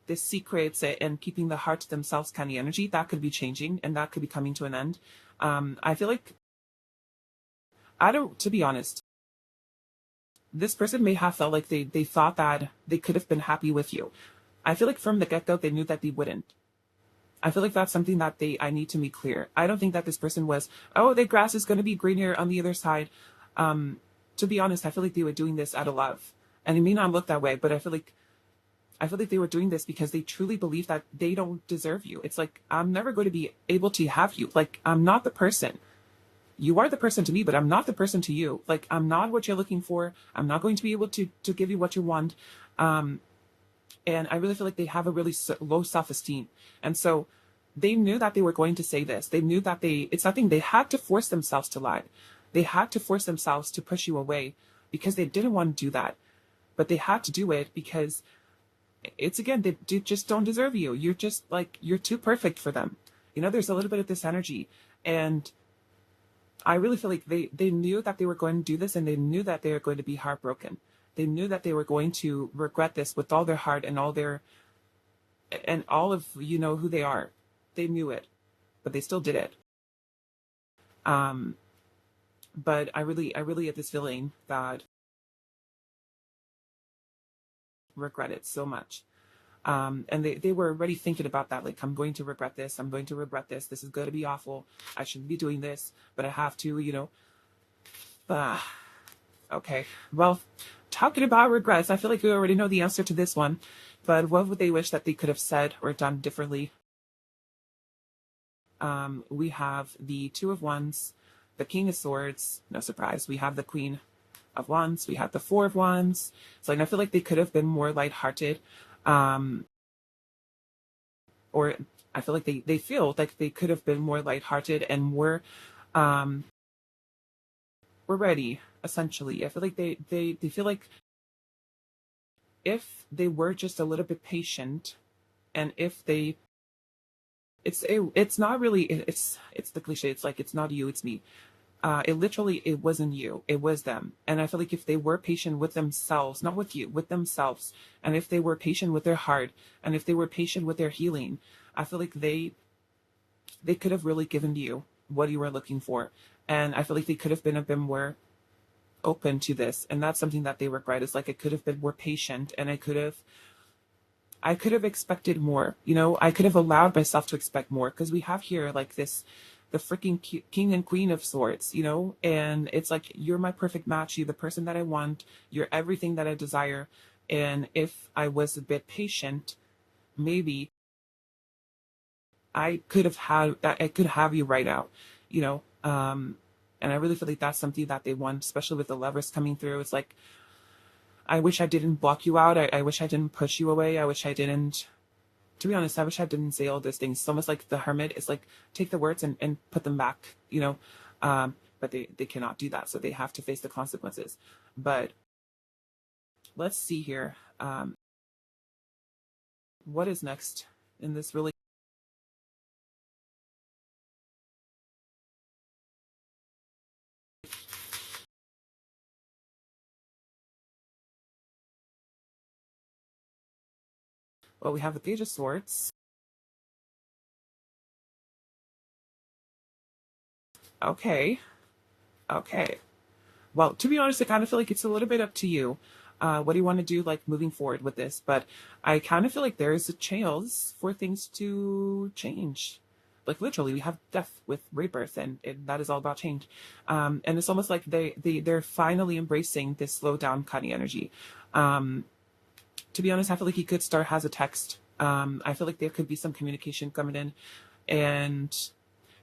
this secrets and keeping the heart to themselves kind of energy that could be changing, and that could be coming to an end. I feel like, to be honest, this person may have felt like they thought that they could have been happy with you. I feel like from the get-go, they knew that they wouldn't. I feel like that's something that I need to make clear. I don't think that this person was, oh, the grass is going to be greener on the other side. To be honest, I feel like they were doing this out of love. And it may not look that way, but I feel like they were doing this because they truly believe that they don't deserve you. It's like, I'm never going to be able to have you. Like, I'm not the person. You are the person to me, but I'm not the person to you. Like, I'm not what you're looking for. I'm not going to be able to give you what you want. And I really feel like they have a really low self-esteem. And so they knew that they were going to say this. They knew that it's nothing. They had to force themselves to lie. They had to force themselves to push you away because they didn't want to do that. But they had to do it because it's, again, they just don't deserve you. You're just like, you're too perfect for them. You know, there's a little bit of this energy. And I really feel like they knew that they were going to do this, and they knew that they were going to be heartbroken. They knew that they were going to regret this with all their heart and all of, you know, who they are. They knew it, but they still did it. But I really had this feeling that regret it so much. And they were already thinking about that, like, I'm going to regret this. I'm going to regret this. This is going to be awful. I shouldn't be doing this, but I have to, you know. Okay. Well, talking about regrets, I feel like we already know the answer to this one, but what would they wish that they could have said or done differently? We have the Two of Wands, the King of Swords, no surprise. We have the Queen of Wands. We have the Four of Wands. So I feel like they could have been more lighthearted. Or I feel like they feel like they could have been more lighthearted and more, we're ready, essentially. I feel like they feel like if they were just a little bit patient, and if they, it's not really, it's the cliche. It's like, it's not you, it's me. It wasn't you, it was them. And I feel like if they were patient with themselves, not with you, with themselves, and if they were patient with their heart, and if they were patient with their healing, I feel like they could have really given you what you were looking for. And I feel like they could have been a bit more open to this. And that's something that they regret, is like, I could have been more patient, and I could have expected more. You know, I could have allowed myself to expect more, because we have here like this, the freaking King and Queen of Swords, you know, and it's like, you're my perfect match. You're the person that I want. You're everything that I desire. And if I was a bit patient, maybe I could have you right out, you know. And I really feel like that's something that they want, especially with the Lovers coming through. It's like, I wish I didn't block you out. I wish I didn't push you away. I wish I didn't, to be honest, I wish I didn't say all those things. It's almost like the Hermit is like, take the words and put them back, you know. But they cannot do that. So they have to face the consequences. But let's see here. What is next in this really? Well, we have the Page of Swords. Okay. Okay. Well, to be honest, I kind of feel like it's a little bit up to you. What do you want to do, like, moving forward with this? But I kind of feel like there is a chance for things to change. Like, literally, we have death with rebirth, and that is all about change. And it's almost like they're finally embracing this slow down, cutting energy. To be honest, I feel like he could start as a text. I feel like there could be some communication coming in. And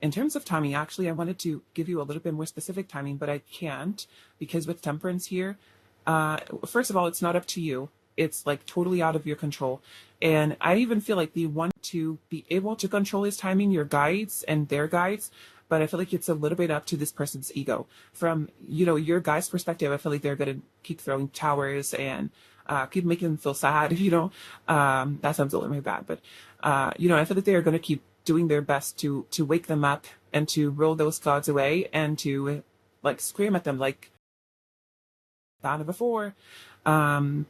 in terms of timing, actually, I wanted to give you a little bit more specific timing, but I can't, because with Temperance here, first of all, it's not up to you. It's like totally out of your control. And I even feel like you want to be able to control his timing, your guides and their guides. But I feel like it's a little bit up to this person's ego. From, you know, your guy's perspective, I feel like they're going to keep throwing towers and keep making them feel sad, you know. That sounds a little bit bad, but, you know, I feel like they're going to keep doing their best to wake them up and to roll those clouds away and to, like, scream at them like that before. And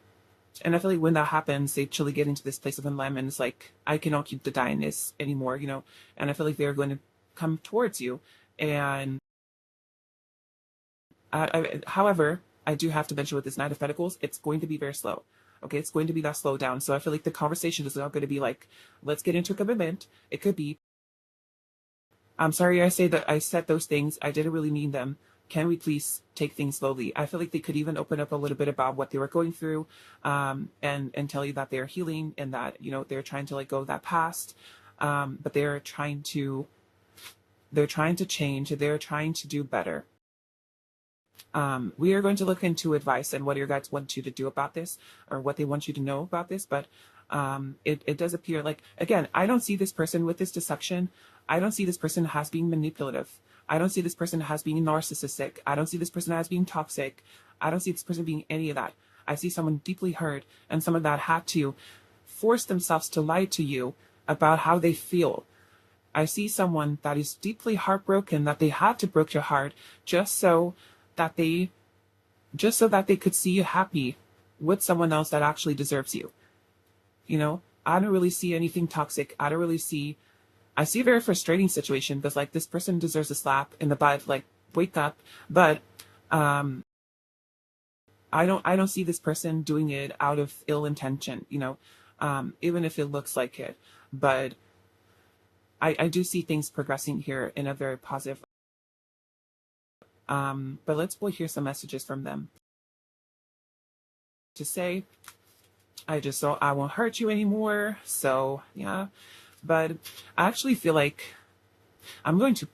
I feel like when that happens, they truly get into this place of enlightenment. It's like, I cannot keep denying this anymore, you know. And I feel like they're going to come towards you. And however, I do have to mention with this Knight of Pentacles, it's going to be very slow. Okay, it's going to be that slow down. So I feel like the conversation is not going to be like, let's get into a commitment. It could be, I'm sorry I said those things. I didn't really mean them. Can we please take things slowly? I feel like they could even open up a little bit about what they were going through, and tell you that they're healing and that, you know, they're trying to let go of that past, but they're trying to change. They're trying to do better. We are going to look into advice and what your guides want you to do about this, or what they want you to know about this. But It does appear like, again, I don't see this person with this deception. I don't see this person as being manipulative. I don't see this person as being narcissistic. I don't see this person as being toxic. I don't see this person being any of that. I see someone deeply hurt and someone that had to force themselves to lie to you about how they feel. I see someone that is deeply heartbroken, that they had to break your heart just so that they could see you happy with someone else that actually deserves you. You know, I don't really see anything toxic. I see a very frustrating situation because like this person deserves a slap in the butt, like wake up. But I don't see this person doing it out of ill intention, even if it looks like it. But I do see things progressing here in a very positive. But we'll hear some messages from them. To say, I won't hurt you anymore. So yeah, but I actually feel like I'm going to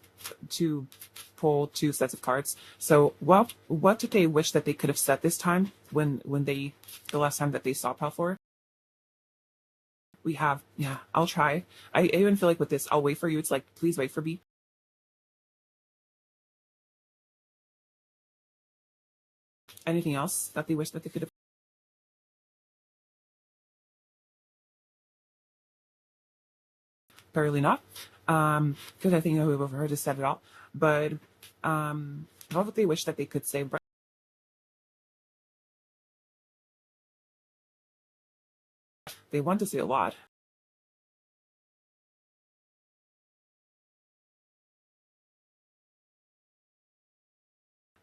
pull two sets of cards. So what did they wish that they could have said this time when the last time that they saw Palfor? We have, yeah, I'll try. I even feel like with this, I'll wait for you. It's like, please wait for me. Anything else that they wish that they could have? Apparently not. Because I think whoever just said it all. But what would they wish that they could say? They want to say a lot.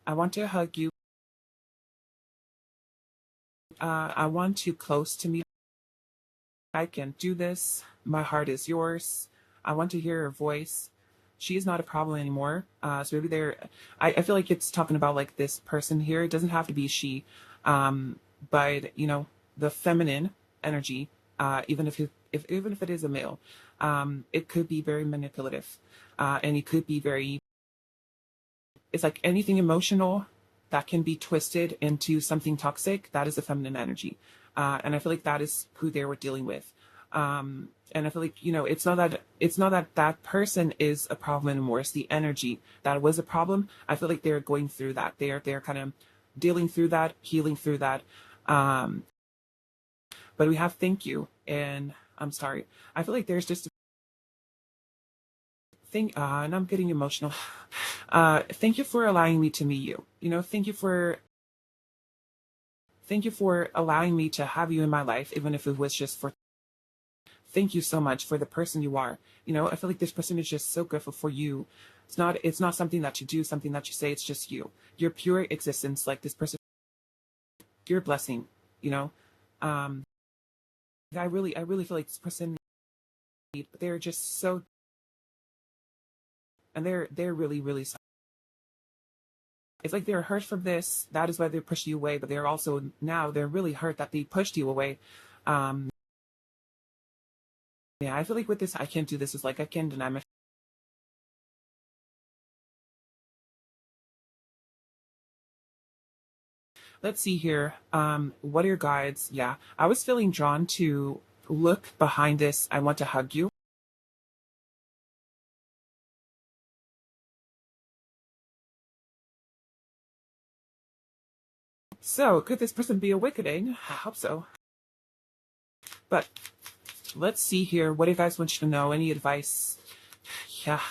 I want to hug you. I want you close to me. I can do this. My heart is yours. I want to hear her voice. She is not a problem anymore. So maybe I feel like it's talking about like this person here. It doesn't have to be she. But the feminine energy, even if it is a male, it could be very manipulative. And it could be it's like anything emotional that can be twisted into something toxic, that is the feminine energy. And I feel like that is who they were dealing with. And I feel like, it's not that person is a problem anymore. It's the energy that was a problem. I feel like they're going through that. They're kind of dealing through that, healing through that. But we have thank you and I'm sorry. I feel like there's just a thing, and I'm getting emotional. Thank you for allowing me to meet you. Thank you for allowing me to have you in my life, even if it was just for. Thank you so much for the person you are. I feel like this person is just so grateful for you. It's not something that you do, something that you say. It's just you. Your pure existence, like this person, your blessing. You know, um, I really feel like this person. They're just so, and they're really, really sorry. It's like they're hurt from this. That is why they pushed you away. But they're also now they're really hurt that they pushed you away. Um, yeah, I feel like with this, I can't do this. It's like I can't deny my. Let's see here. What are your guides? Yeah, I was feeling drawn to look behind this. I want to hug you. So, could this person be awakening? I hope so. But let's see here. What do you guys want you to know? Any advice? Yeah.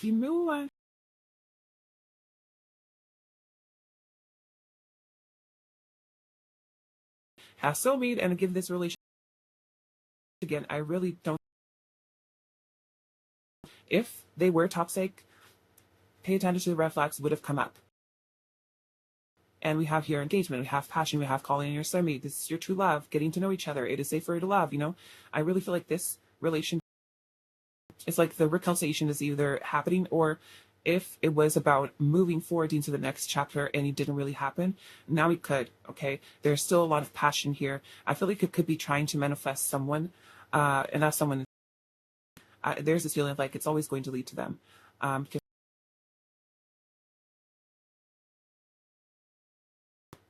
You move on. Have soulmate and give this relationship again. I really don't. If they were toxic, pay attention to the red flags would have come up. And we have here engagement, we have passion, we have calling in your soulmate. This is your true love, getting to know each other. It is safe for you to love, I really feel like this relation, it's like the reconciliation is either happening or if it was about moving forward into the next chapter and it didn't really happen, now it could, okay? There's still a lot of passion here. I feel like it could be trying to manifest someone, and that someone, there's this feeling of like it's always going to lead to them.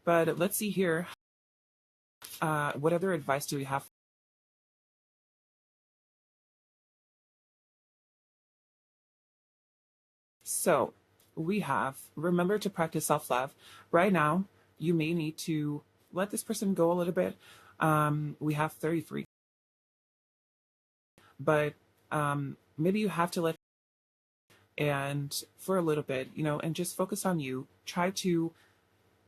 But let's see here. what other advice do we have? So we have, remember to practice self-love. Right now, you may need to let this person go a little bit. We have 33, but maybe you have to let, and for a little bit, and just focus on you. Try to,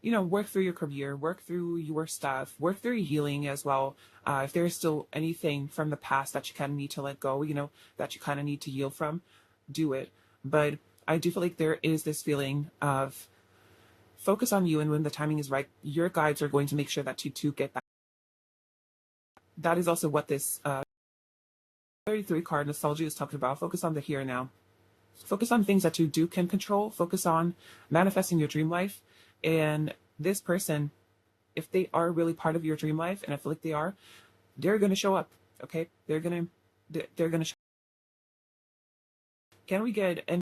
work through your career, work through your stuff, work through your healing as well. If there's still anything from the past that you kind of need to let go, that you kind of need to heal from, do it. But I do feel like there is this feeling of focus on you, and when the timing is right, your guides are going to make sure that you too get that. That is also what this 33 card astrology is talking about. Focus on the here and now. Focus on things that you can control. Focus on manifesting your dream life. And this person, if they are really part of your dream life, and I feel like they are, they're going to show up. Okay? They're going to show up. Can we get any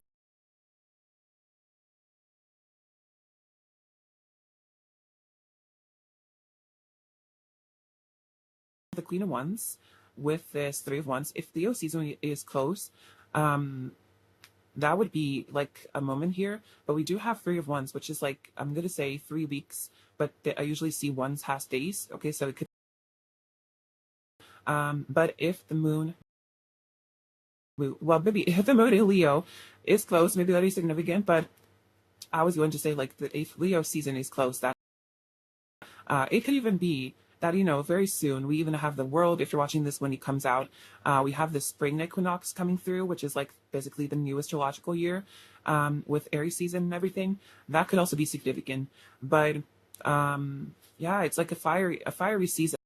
the Queen of Wands with this Three of Wands? If Leo season is close, that would be like a moment here. But we do have Three of Wands, which is like, I'm going to say 3 weeks, but I usually see ones has days. Okay, so it could, but if the moon, well, maybe if the moon in Leo is close, maybe that is significant, but I was going to say like if Leo season is close, that it could even be that, very soon we even have the world, if you're watching this when it comes out, we have the spring equinox coming through, which is like basically the new astrological year, with Aries season and everything. That could also be significant. But yeah, it's like a fiery season.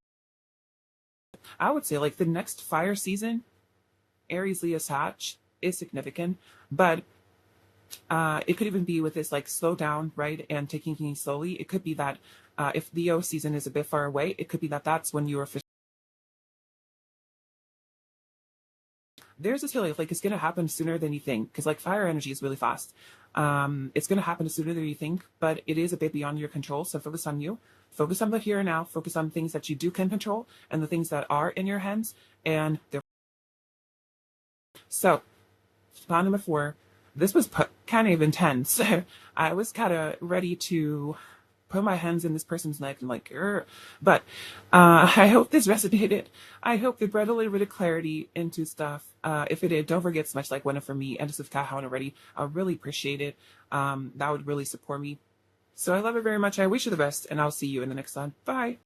I would say like the next fire season, Aries, Leo, Sag, is significant. But it could even be with this like slow down, right, and taking things slowly. It could be that if Leo season is a bit far away, it could be that that's when you're officially. There's this feeling like it's gonna happen sooner than you think, because like fire energy is really fast. It's gonna happen sooner than you think, but it is a bit beyond your control. So focus on you, focus on the here and now, focus on things that you can control, and the things that are in your hands, and they're. So, plan number 4. This was kind of intense. I was kind of ready to put my hands in this person's neck and like, "Grr." But I hope this resonated. I hope it brought a little bit of clarity into stuff. If it did, don't forget so much like one for me and if Cat haven't already. I really appreciate it. That would really support me. So I love it very much. I wish you the best, and I'll see you in the next one. Bye.